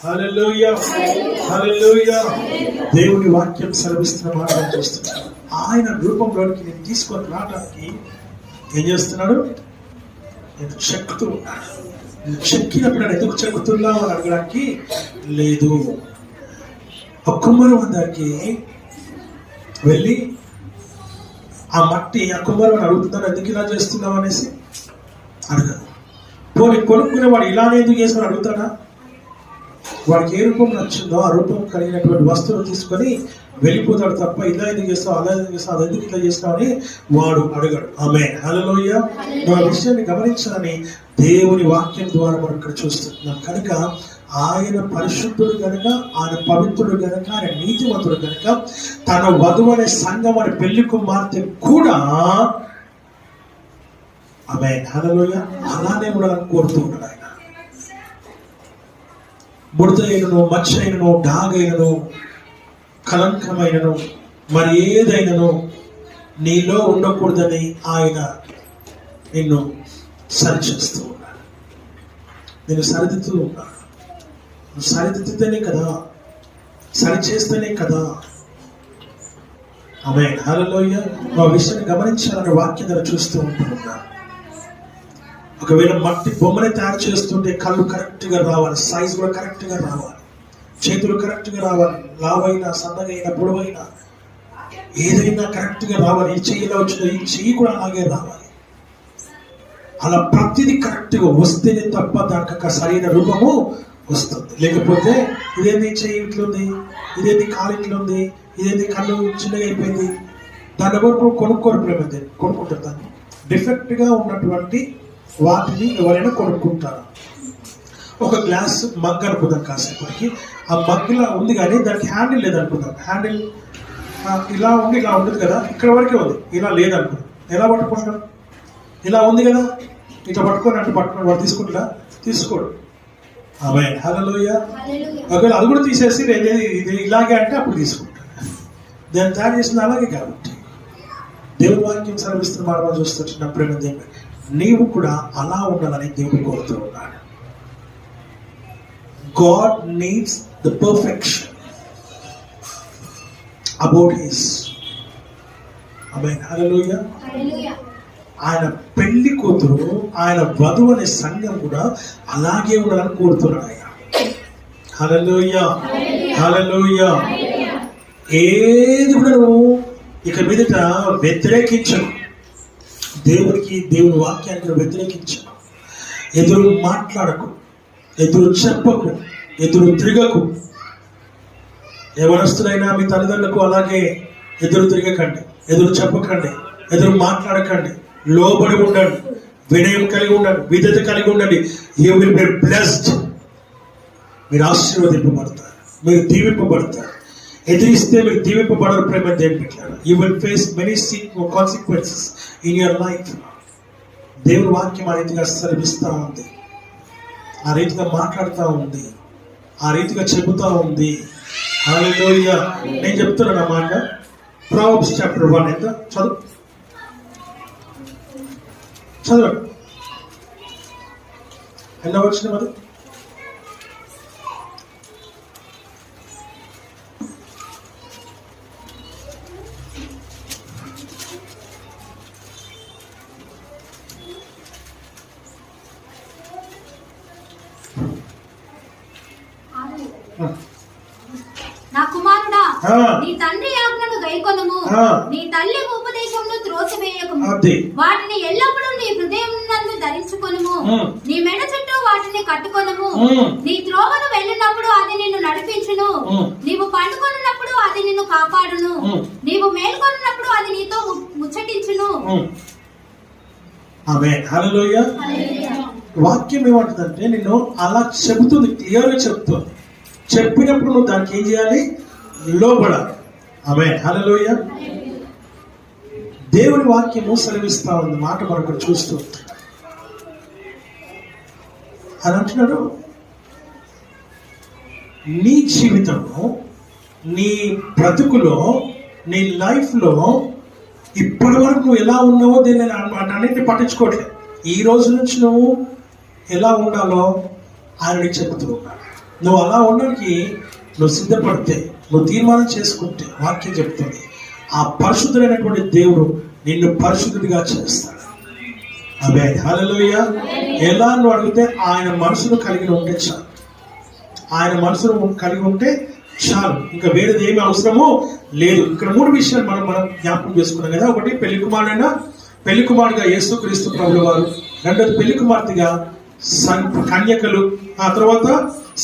Speaker 1: హల్లెలూయా. హల్లెలూయా. దేవుని వాక్యం సెలవిస్తున్న మాట చూస్తున్నాడు. ఆయన రూపంలోనికి నేను తీసుకొని రావడానికి ఏం చేస్తున్నాడు? నేను చెక్కుతూ ఉన్నాడు. చెక్కినప్పుడు ఎందుకు చెక్కుతున్నావు అని అడగడానికి లేదు. ఆ కుమ్మరి అందరికి వెళ్ళి ఆ మట్టి ఆ కుమ్మరి అడుగుతున్నాను, ఎందుకు ఇలా చేస్తున్నావు అనేసి అడగదు. పోనీ కొనుక్కునేవాడు ఇలానే ఎందుకు చేసిన అడుగుతాడా? వాడికి ఏ రూపం నచ్చిందో ఆ రూపం కలిగినటువంటి వస్తువులు తీసుకొని వెళ్ళిపోతాడు తప్ప ఇలా ఎందుకు చేస్తావు, అలా ఎందుకు చేస్తావు, అది ఎందుకు ఇట్లా చేస్తావు అని వాడు అడగడు. ఆమేన్. హల్లెలూయా. ఆ విషయాన్ని గమనించాలని దేవుని వాక్యం ద్వారా మనం ఇక్కడ చూస్తున్నాం. కనుక ఆయన పరిశుద్ధుడు గనుక, ఆయన పవిత్రుడు గనుక, ఆయన నీతివంతుడు గనుక తన వధువు అనే సంఘం అనే పెళ్లి కుమార్తె కూడా ఆమె హల్లెలూయా అలానే ఉండాలని కోరుతూ ఉన్నాడు ఆయన. బుడతైనను, మచ్చైనను, డాగైనను, కలంకమైనను, మరి ఏదైనను నీలో ఉండకూడదని ఆయన నిన్ను సరిచేస్తూ ఉన్నాడు, నేను సరిదిద్దుతూ ఉన్నాడు. నువ్వు సరిదిద్దితేనే కదా, సరిచేస్తేనే కదా. ఆమేన్ హల్లెలూయా. ఆ విషయాన్ని గమనించాలని వాక్యం ద్వారా చూస్తూ ఉంటున్నాను. ఒకవేళ మట్టి బొమ్మని తయారు చేస్తుంటే కళ్ళు కరెక్ట్గా రావాలి, సైజు కూడా కరెక్ట్గా రావాలి, చేతులు కరెక్ట్గా రావాలి, లావైనా సన్నగైనా పొడవైనా ఏదైనా కరెక్ట్గా రావాలి. ఈ చెయ్యిలో వచ్చిన ఈ చెయ్యి కూడా అలాగే రావాలి. అలా ప్రతిదీ కరెక్ట్గా వస్తేనే తప్ప దానికి సరైన రూపము వస్తుంది. లేకపోతే ఇదేంది చెయ్యి ఇట్లుంది, ఇదేంది కాలు ఇట్లుంది, ఇదేంది కళ్ళు చిన్నగా అయిపోయింది, దాని వరకు కొనుక్కోరు. ప్రేమ కొనుక్కుంటారు. దాన్ని డిఫెక్ట్గా ఉన్నటువంటి వాటిని ఎవరైనా కొనుక్కుంటారు. ఒక గ్లాస్ మగ్ అనుకుందాం, కాసేపటికి ఆ మగ్గులా ఉంది కానీ దానికి హ్యాండిల్ లేదనుకుందాం. హ్యాండిల్ ఇలా ఉండి ఇలా ఉంటుంది కదా, ఇక్కడ వరకే ఉంది, ఇలా లేదనుకుందాం. ఎలా పట్టుకుంటాం? ఇలా ఉంది కదా, ఇట్లా పట్టుకొని అంటే పట్టుకుని వాడు తీసుకుంటా తీసుకోడు. ఆమేన్ హల్లెలూయా. ఒకవేళ అది కూడా తీసేసి ఇది ఇలాగే అంటే అప్పుడు తీసుకుంటాడు. దాన్ని తయారు చేసింది అలాగే. కాబట్టి దేవుని వాక్యం సెలవిస్తున్న మాట చూస్తున్న ప్రేమ దేవుడు, నీవు కూడా అలా ఉండాలని దేవుడు కోరుతూ ఉన్నాడు. God needs the perfection about his. Amen. Hallelujah. ఆయన పెళ్లి కూతురు, ఆయన వధువు అనే సంఘం కూడా అలాగే ఉండాలని కోరుతున్నాడు ఆయన. హల్లెలూయా హల్లెలూయా. ఏది కూడా నువ్వు ఇక మీదట వ్యతిరేకించను. దేవునికి, దేవుని వాక్యానికి వ్యతిరేకించను. ఎదురు మాట్లాడకు, ఎదురు చెప్పకు, ఎదురు తిరగకు. ఎవరస్తులైనా మీ తల్లిదండ్రులకు అలాగే ఎదురు తిరగకండి, ఎదురు చెప్పకండి, ఎదురు మాట్లాడకండి. లోబడి ఉండండి, వినయం కలిగి ఉండండి, విధేయత కలిగి ఉండండి. You will be blessed. మీరు ఆశీర్వదింపబడతారు, మీరు దీవింపబడతారు. ఎదిరిస్తే మీరు దీవింపబడరు. ప్రేమ దేవుని బిడ్డలారా, you will face many consequences in your life. దేవుని వాక్యం ఆ రీతిగా సెలవిస్తూ ఉంది, ఆ రీతిగా మాట్లాడుతూ ఉంది, ఆ రీతిగా చెబుతూ ఉంది. హల్లెలూయా. నేను చెప్తున్నాను అన్నమాట. ప్రావర్బ్స్ చాప్టర్ 1 ఎంత చదవండి. ఎన్నో వచ్చిన మరి
Speaker 3: నా కుమారుడా, నీ తండ్రి ఆజ్ఞను గైకొనుము, నీ తల్లి ఉపదేశమును త్రోసివేయకుము. వాటిని ఎల్లప్పుడూ నీ హృదయం నందు ధరించుకొనుము, నీ మెడ చుట్టూ వాటిని కట్టుకొనుము. నీ త్రోవను వెళ్ళినప్పుడు అది నిన్ను నడిపించును, నీవు పండుకొనున్నప్పుడు అది నిన్ను కాపాడును, నీవు మేల్కొనున్నప్పుడు అది నీతో ముచ్చటించును.
Speaker 1: ఆమేన్ హల్లెలూయా. వాక్యం ఏమంటుందంటే నిన్ను అలా చెబుతుంది, క్లియర్గా చెప్తుంది. చెప్పినప్పుడు నువ్వు దానికి ఏం చేయాలి? లోబడాలి. ఆమేన్ హల్లెలూయా. దేవుని వాక్యము సెలవిస్తా ఉంది మాట మనం ఇక్కడ చూస్తూ అని అంటున్నాడు. నీ జీవితంలో, నీ బ్రతుకులో, నీ లైఫ్లో ఇప్పటి వరకు నువ్వు ఎలా ఉన్నావో దీన్ని అన్నింటినీ పట్టించుకోవట్లేదు. ఈ రోజు నుంచి నువ్వు ఎలా ఉండాలో ఆయన నీకు చెబుతూ ఉన్నాడు. నువ్వు అలా ఉండడానికి నువ్వు సిద్ధపడితే, నువ్వు తీర్మానం చేసుకుంటే, వాక్యం చెప్తుంది ఆ పరిశుద్ధుడైనటువంటి దేవుడు నిన్ను పరిశుద్ధుడిగా చేస్తాడు. ఆమేన్ హల్లెలూయా. ఎలా నువ్వు అడిగితే ఆయన మనసును కలిగి ఉంటే చాలు. ఆయన మనసును కలిగి ఉంటే చాలు, ఇంకా వేరేది ఏమి అవసరమో లేదు. ఇక్కడ 3 విషయాలు మనం జ్ఞాపకం చేసుకున్నాం కదా. ఒకటి, పెళ్లి కుమారుడుగా యేసుక్రీస్తు ప్రభువు వారు. రెండోది, పెళ్లి కుమార్తెగా కన్యకలు. ఆ తర్వాత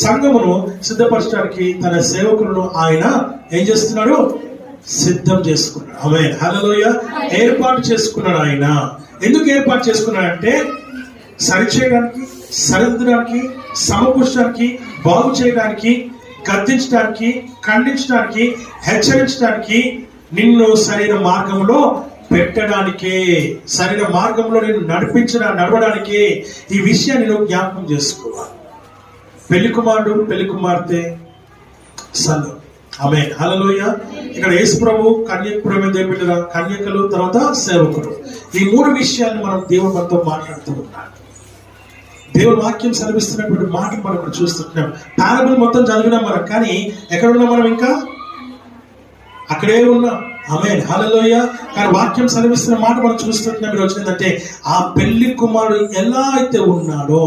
Speaker 1: సంఘమును సిద్ధపరచడానికి తన సేవకులను ఆయన ఏం చేస్తున్నాడు? సిద్ధం చేసుకున్నాడు. ఆమేన్ హల్లెలూయా. ఏర్పాటు చేసుకున్నాడు ఆయన. ఎందుకు ఏర్పాటు చేసుకున్నాడంటే సరిచేయడానికి, సరిదిద్దడానికి, సమకూర్చడానికి, బాగు చేయడానికి, గద్దించడానికి, ఖండించడానికి, హెచ్చరించడానికి, నిన్ను సరైన మార్గంలో పెట్టడానికే, సరైన మార్గంలో నేను నడవడానికే ఈ విషయాన్ని నువ్వు జ్ఞాపకం చేసుకోవాలి. పెళ్లి కుమారుడు, పెళ్లి కుమార్తె, సంఘం. ఆమేన్, హల్లెలూయా. ఇక్కడ యేసు ప్రభు కన్యకలు, తర్వాత సేవకుడు, ఈ 3 విషయాన్ని మనం దేవుడు మనతో మాట్లాడుతూ ఉన్నాడు. దేవుడు వాక్యం సెలవిస్తున్నటువంటి మాట మనం ఇక్కడ చూస్తున్నాం. పారబుల్ మొత్తం చదివినాం మనం, కానీ ఎక్కడ ఉన్నాం మనం? ఇంకా అక్కడే ఉన్నాం. ఆమేన్, హల్లెలూయా. కానీ వాక్యం సెలవిస్తున్న మాట మనం చూస్తున్నాం. మీరు వచ్చిందంటే ఆ పెళ్లి కుమారుడు ఎలా అయితే ఉన్నాడో,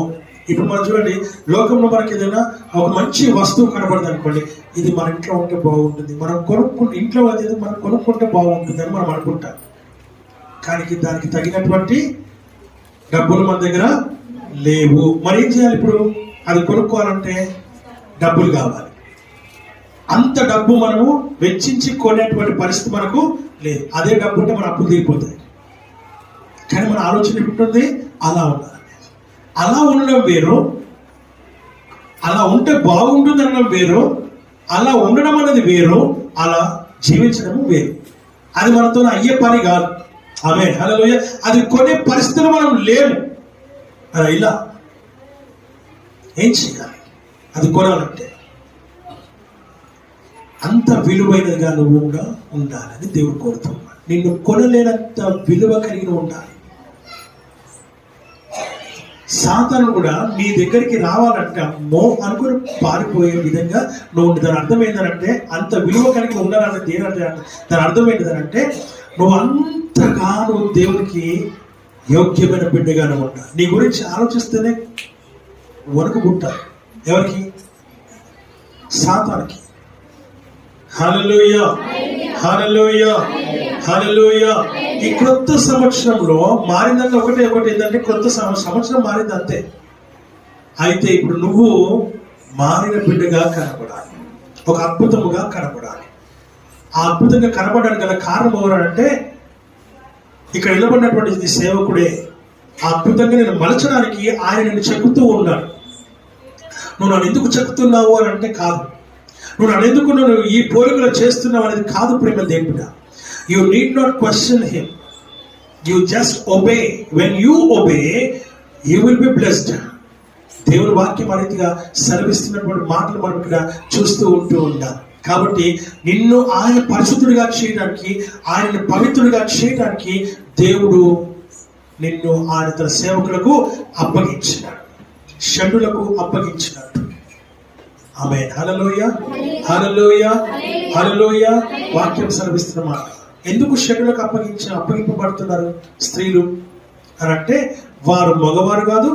Speaker 1: ఇప్పుడు మనం చూడండి, లోకంలో మనకి ఏదైనా ఒక మంచి వస్తువు కనబడదు అనుకోండి, ఇది మన ఇంట్లో ఉంటే బాగుంటుంది, మనం కొనుక్కుంటే, ఇంట్లో అది మనం కొనుక్కుంటే బాగుంటుంది అని మనం అనుకుంటాం. కానీ దానికి తగినటువంటి డబ్బులు మన దగ్గర లేవు. మరి ఏం చేయాలి? ఇప్పుడు అది కొనుక్కోవాలంటే డబ్బులు కావాలి. అంత డబ్బు మనము వెచ్చించి కొనేటువంటి పరిస్థితి మనకు లేదు. అదే డబ్బు ఉంటే మన అప్పులు తీరిపోతాయి. కానీ మన ఆలోచన ఉంటుంది అలా ఉండాలి, అలా ఉండడం వేరు, అలా ఉంటే బాగుంటుంది అనడం వేరు, అలా ఉండడం అనేది వేరు, అలా జీవించడం వేరు. అది మనతో అయ్యే పని కాదు. ఆమేన్, హల్లెలూయా. అది కొనే పరిస్థితులు మనం లేము. అలా ఇలా ఏం చేయాలి? అది కొనాలంటే అంత విలువైనదిగా నువ్వు కూడా ఉండాలని దేవుడు కోరుతున్నాడు. నిన్ను కొనలేనంత విలువ కలిగి ఉండాలి. సాతాను కూడా నీ దగ్గరికి రావాలంటే అమ్మో అనుకుని పారిపోయే విధంగా నువ్వు, దాని అర్థం ఏంటంటే అంత విలువ కలిగి ఉండాలంటే దాని అర్థం ఏంటిదనంటే నువ్వు అంతగా నువ్వు దేవుడికి యోగ్యమైన బిడ్డగానే ఉంటా. నీ గురించి ఆలోచిస్తేనే వణుకు పుట్టాలి. ఎవరికి? సాతానికి. హల్లెలూయా, హల్లెలూయా, హల్లెలూయా. ఈ క్రొత్త సంవత్సరంలో మారిందంటే ఒకటి ఏంటంటే క్రొత్త సంవత్సరం మారింది అంతే. అయితే ఇప్పుడు నువ్వు మారిన బిడ్డగా కనపడాలి, ఒక అద్భుతముగా కనపడాలి. ఆ అద్భుతంగా కనపడడానికి గల కారణం ఎవరంటే ఇక్కడ నిలబడినటువంటి సేవకుడే. ఆ అద్భుతంగా నేను మలచడానికి ఆయన నిన్ను చెక్కుతూ ఉన్నాడు. నువ్వు నన్ను ఎందుకు చెక్కుతున్నావు అని అంటే కాదు, నువ్వు నన్ను ఎందుకు నువ్వు ఈ పోలికలు చేస్తున్నావు అనేది కాదు. ప్రేమ దేవుడా, you need not question him, you just obey. When you obey you will be blessed. దేవుని వాక్యం రీతిగా సెలవిస్తున్నటువంటి మాటలు మనం ఇక్కడ చూస్తూ ఉంటూ ఉంటాం. కాబట్టి నిన్ను ఆయన పరిశుద్ధుడిగా చేయడానికి, ఆయనను పవిత్రుడిగా చేయడానికి దేవుడు నిన్ను ఆయన తన సేవకులకు అప్పగించినాడు, షండులకు అప్పగించినాడు. ఆమేన్, హల్లెలూయా, హల్లెలూయా, హల్లెలూయా. వాక్యం సెలవిస్తున్న మాట. ఎందుకు షండులకు అప్పగింపబడుతున్నారు స్త్రీలు అని అంటే వారు మగవారు కాదు,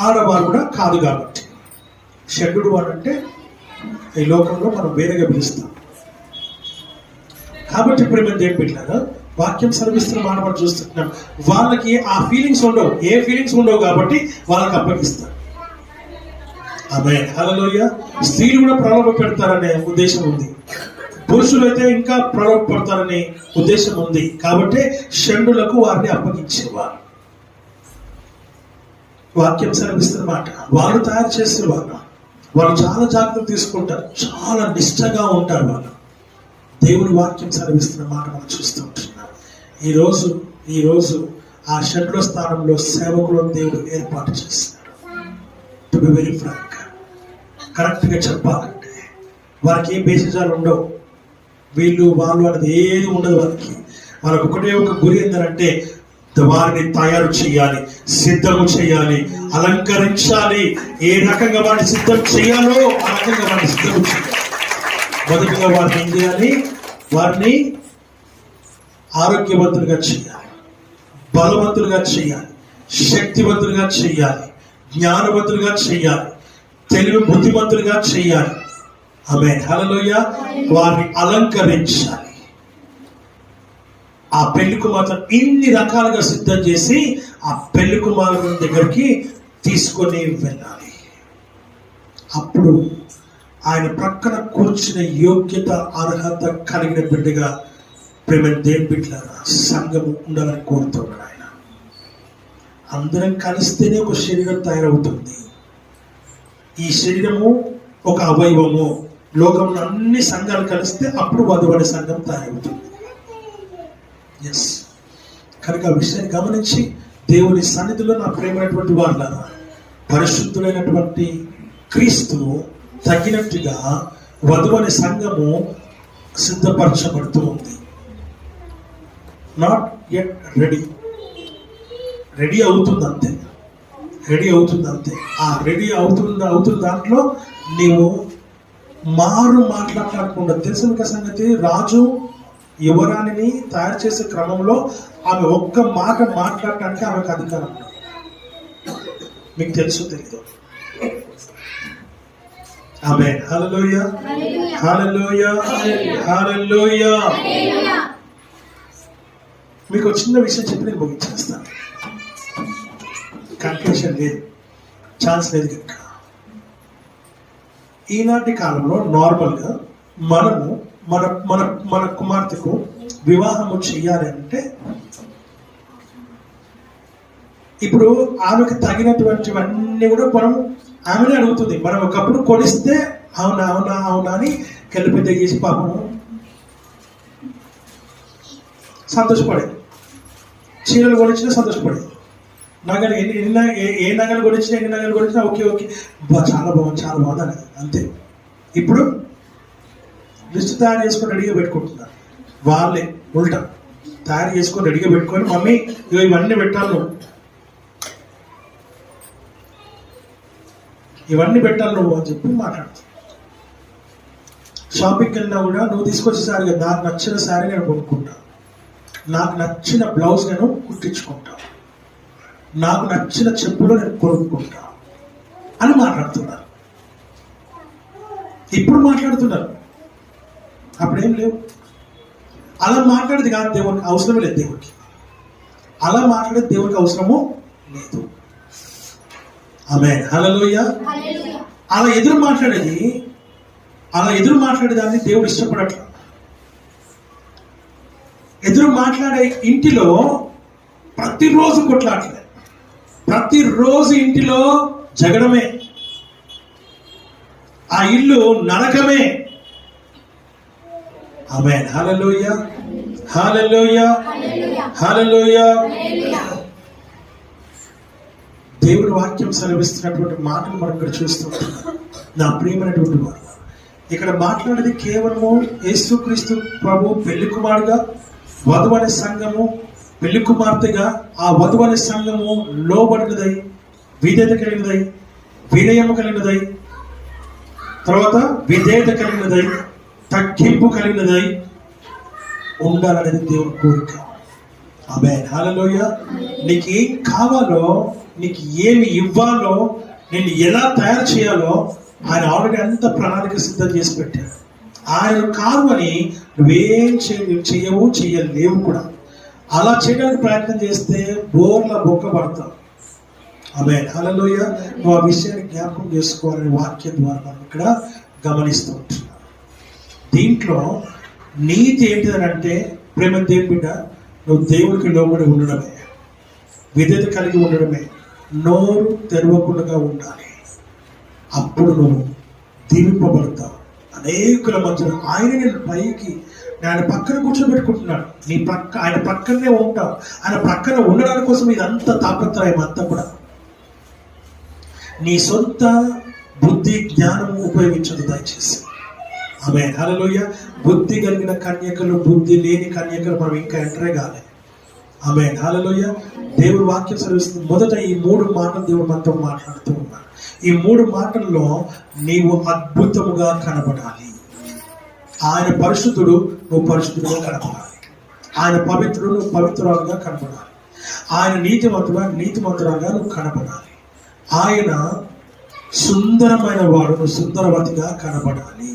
Speaker 1: ఆడవారు కూడా కాదు. కాబట్టి షండు వాడు అంటే ఈ లోకంలో మనం వేరేగా పిలుస్తాం. కాబట్టి ఇప్పుడు మేము ఏం పెట్టారా వాక్యం సెలవిస్తున్న మాట మనం చూస్తున్నాం. వాళ్ళకి ఆ ఫీలింగ్స్ ఉండవు, ఏ ఫీలింగ్స్ ఉండవు, కాబట్టి వాళ్ళకి అప్పగిస్తారు. ఆమేన్, హల్లెలూయా. స్త్రీలు కూడా ప్రలోభ పెడతారనే ఉద్దేశం ఉంది, పురుషులు అయితే ఇంకా ప్రలోభ పడతారనే ఉద్దేశం ఉంది. కాబట్టి షండులకు వారిని అప్పగించేవారు. వాక్యం సెలవిస్తున్న మాట. వాళ్ళు తయారు చేసిన వాళ్ళు చాలా జాగ్రత్తలు తీసుకుంటారు, చాలా నిష్టగా ఉంటారు వాళ్ళు. దేవుని వాక్యం సెలవిస్తున్న మాట మనం చూస్తూ ఉంటున్నాం. ఈరోజు ఆ షండుల స్థానంలో సేవకులను దేవుడు ఏర్పాటు చేస్తున్నాడు. టు బి వెరీ ఫ్రాంక్, కరెక్ట్గా చెప్పాలంటే వారికి ఏ బేసిజాలు ఉండవు, వీళ్ళు వాళ్ళు అనేది ఏది ఉండదు. వాళ్ళకి ఒకటే ఒక గురి ఏంటంటే వారిని తయారు చేయాలి, సిద్ధము చేయాలి, అలంకరించాలి. ఏ రకంగా వారిని సిద్ధం చేయాలో ఆ రకంగా వారిని సిద్ధం చేయాలి. మొదటిగా వారిని ఏం చేయాలి? వారిని ఆరోగ్యవంతులుగా చేయాలి, బలవంతులుగా చేయాలి, శక్తివంతులుగా చేయాలి, జ్ఞానవంతులుగా చేయాలి, తెలివి బుద్ధిమంతులుగా చేయాలి. ఆమేన్, హల్లెలూయా. వారిని అలంకరించాలి. ఆ పెళ్లి కుమార్తె ఇన్ని రకాలుగా సిద్ధం చేసి ఆ పెళ్లి కుమారుని దగ్గరికి తీసుకొని వెళ్ళాలి. అప్పుడు ఆయన ప్రక్కన కూర్చున్న యోగ్యత, అర్హత కలిగిన బిడ్డగా ప్రేమ దేవుని బిడ్డలారా సంఘము ఉండాలని కోరుతున్నాడు ఆయన. అందరం కలిస్తేనే ఒక శరీరం తయారవుతుంది. ఈ శరీరము ఒక అవయవము. లోకంలో అన్ని సంఘాలు కలిస్తే అప్పుడు వధువని సంఘం తయారవుతుంది. ఎస్, కనుక ఆ విషయాన్ని గమనించి దేవుని సన్నిధిలో నా ప్రేమైనటువంటి వాళ్ళ పరిశుద్ధులైనటువంటి క్రీస్తును తగినట్టుగా వధువని సంఘము సిద్ధపరచబడుతూ ఉంది. నాట్ యెట్ రెడీ అవుతుంది అంతే. ఆ రెడీ అవుతుంది దాంట్లో నీవు మారు మాట్లాడకుండా. తెలుసు మీకు సంగతి, రాజు యువరాణిని తయారు చేసే క్రమంలో ఆమె ఒక్క మాట మాట్లాడటానికి ఆమెకు అధికారం ఉంది. మీకు తెలుసు తెలీదు? ఆమేన్. హల్లెలూయా, హల్లెలూయా, హల్లెలూయా. మీకు ఒక చిన్న విషయం చెప్పి నేను ముగించేస్తాను. కన్క్లూషన్ లేదు, ఛాన్స్ లేదు కనుక. ఈనాటి కాలంలో నార్మల్గా మనము మన మన మన కుమార్తెకు వివాహము చెయ్యాలి అంటే ఇప్పుడు ఆమెకు తగినటువంటివన్నీ కూడా మనం ఆమెనే అడుగుతుంది. మనం ఒకప్పుడు కొనిస్తే అవునా అవునా అవునా అని కలిపెద్ద చేసి పాపము సంతోషపడేది. చీరలు కొనిచ్చినా సంతోషపడేది. నగలు ఏ నగలు కొనిచ్చినా ఎన్ని నగలు కొనిచ్చినా ఓకే చాలా బాగుంది అనేది అంతే. ఇప్పుడు లిస్ట్ తయారు చేసుకొని రెడీగా పెట్టుకుంటున్నారు. వాళ్ళే ఉల్టా తయారు చేసుకొని రెడీగా పెట్టుకొని మమ్మీ ఇవన్నీ పెట్టాలి నువ్వు అని చెప్పి మాట్లాడుతావు. షాపింగ్కి వెళ్ళినా కూడా నువ్వు తీసుకొచ్చే శారీ, నాకు నచ్చిన శారీ నేను కొనుక్కుంటా, నాకు నచ్చిన బ్లౌజ్ నేను కుట్టించుకుంటా, నాకు నచ్చిన చెప్పులు నేను కొనుక్కుంటా అని మాట్లాడుతున్నారు. ఇప్పుడు మాట్లాడుతున్నారు, అప్పుడేం లేవు. అలా మాట్లాడేది కాదు, దేవునికి అవసరమే లేదు. దేవునికి అలా మాట్లాడేది దేవునికి అవసరము లేదు. ఆమేన్. హల్లెలూయా. అలా ఎదురు మాట్లాడేదాన్ని దేవుడు ఇష్టపడట్ల. ఎదురు మాట్లాడే ఇంటిలో ప్రతిరోజు కొట్లాటలే, ప్రతిరోజు ఇంటిలో జగడమే, ఆ ఇల్లు నరకమే. ఆమేన్. హల్లెలూయా, హల్లెలూయా, హల్లెలూయా. దేవుని వాక్యం సెలవిస్తున్నటువంటి మాటలు మనం ఇక్కడ చూస్తున్నాం. నా ప్రియమైనటువంటి వారు, ఇక్కడ మాట్లాడేది కేవలము యేసుక్రీస్తు ప్రభు పెళ్లి కుమారుడుగా, వధువు అనే సంఘము పెళ్లి కుమార్తెగా, ఆ వధువు అనే సంఘము లోబడినదై, విధేయత కలిగినదై, వినయము కలిగినదై, తర్వాత విధేయత కలిగినదై, తగ్గింపు కలిగినదై ఉండాలనేది దేవుని కోరిక. ఆమేన్. హల్లెలూయా. నీకు ఏం కావాలో, నీకు ఏమి ఇవ్వాలో, నిన్ను ఎలా తయారు చేయాలో ఆయన ఆల్రెడీ అంత ప్రణాళిక సిద్ధం చేసి పెట్టాడు. ఆయన కాదు అని నువ్వేం చేయలేవు కూడా. అలా చేయడానికి ప్రయత్నం చేస్తే బోర్ల బొక్క పడతావు. ఆమేన్. హల్లెలూయా. నువ్వు ఆ విషయాన్ని జ్ఞాపకం చేసుకోవాలని వాక్యం ద్వారా మనం ఇక్కడ గమనిస్తూ ఉంటున్నాం. దీంట్లో నీతి ఏంటిదనంటే, ప్రేమ దేవుని బిడ్డ, నువ్వు దేవునికి లోబడి ఉండడమే, విధేయత కలిగి ఉండడమే, నోరు తెరవకుండా ఉండాలి. అప్పుడు నువ్వు దీవింపబడతావు. అనేకుల మధ్యలో ఆయన నేను పైకి ఆయన పక్కన కూర్చోబెట్టుకుంటున్నాడు. ఆయన పక్కనే ఉంటావు. ఆయన పక్కన ఉండడానికి కోసం ఇదంతా తాపత్రయం అంతా కూడా. నీ సొంత బుద్ధి జ్ఞానము ఉపయోగించదు దయచేసి. ఆమేన్. హల్లెలూయా. బుద్ధి కలిగిన కన్యకలు, బుద్ధి లేని కన్యకలు మనం ఇంకా ఎంటరే కాలే. ఆమేన్. హల్లెలూయా. దేవుడి వాక్యం సెలవిస్తుంది. మొదట ఈ 3 మాటలు దేవుడు మనతో మాట్లాడుతూ ఉన్నాడు. ఈ 3 మాటల్లో నీవు అద్భుతముగా కనబడాలి. ఆయన పరిశుద్ధుడు, నువ్వు పరిశుద్ధుడుగా కనబడాలి. ఆయన పవిత్రుడు, నువ్వు పవిత్రురాలుగా కనబడాలి. ఆయన నీతిమంతురాలుగా నువ్వు కనబడాలి. ఆయన సుందరమైన వాడు, నువ్వు సుందరవతిగా కనబడాలి.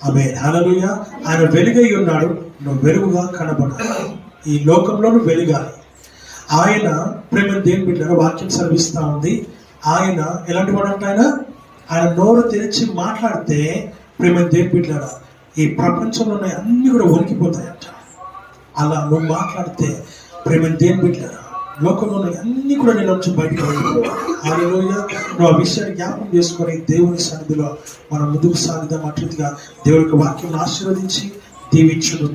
Speaker 1: ఆమేన్. హల్లెలూయా. ఆయన వెలుగై ఉన్నాడు, నువ్వు వెలుగుగా కనబడాలి. ఈ లోకంలో నువ్వు వెలుగాలి. ఆయన ప్రేమ దేవుని బిడ్డగా వాక్యం సెలవిస్తా ఉంది. ఆయన ఎలాంటి వాడు అంటే, ఆయన నోరు తెరిచి మాట్లాడితే ప్రేమ దేవుని బిడ్డగా ఈ ప్రపంచంలో అన్ని కూడా వణికిపోతాయంట. అలా నువ్వు మాట్లాడితే ప్రేమ దేవుని బిడ్డగా లోకంలో అన్ని కూడా నేను వచ్చి బయటకు వెళ్ళాను. హల్లెలూయా. నువ్వు ఆ విషయాన్ని జ్ఞాపకం చేసుకొని దేవుని సన్నిధిలో మనం ముందుకు సాగుదాం. అట్లుగా దేవుడి యొక్క వాక్యం ఆశీర్వదించి దీవించును.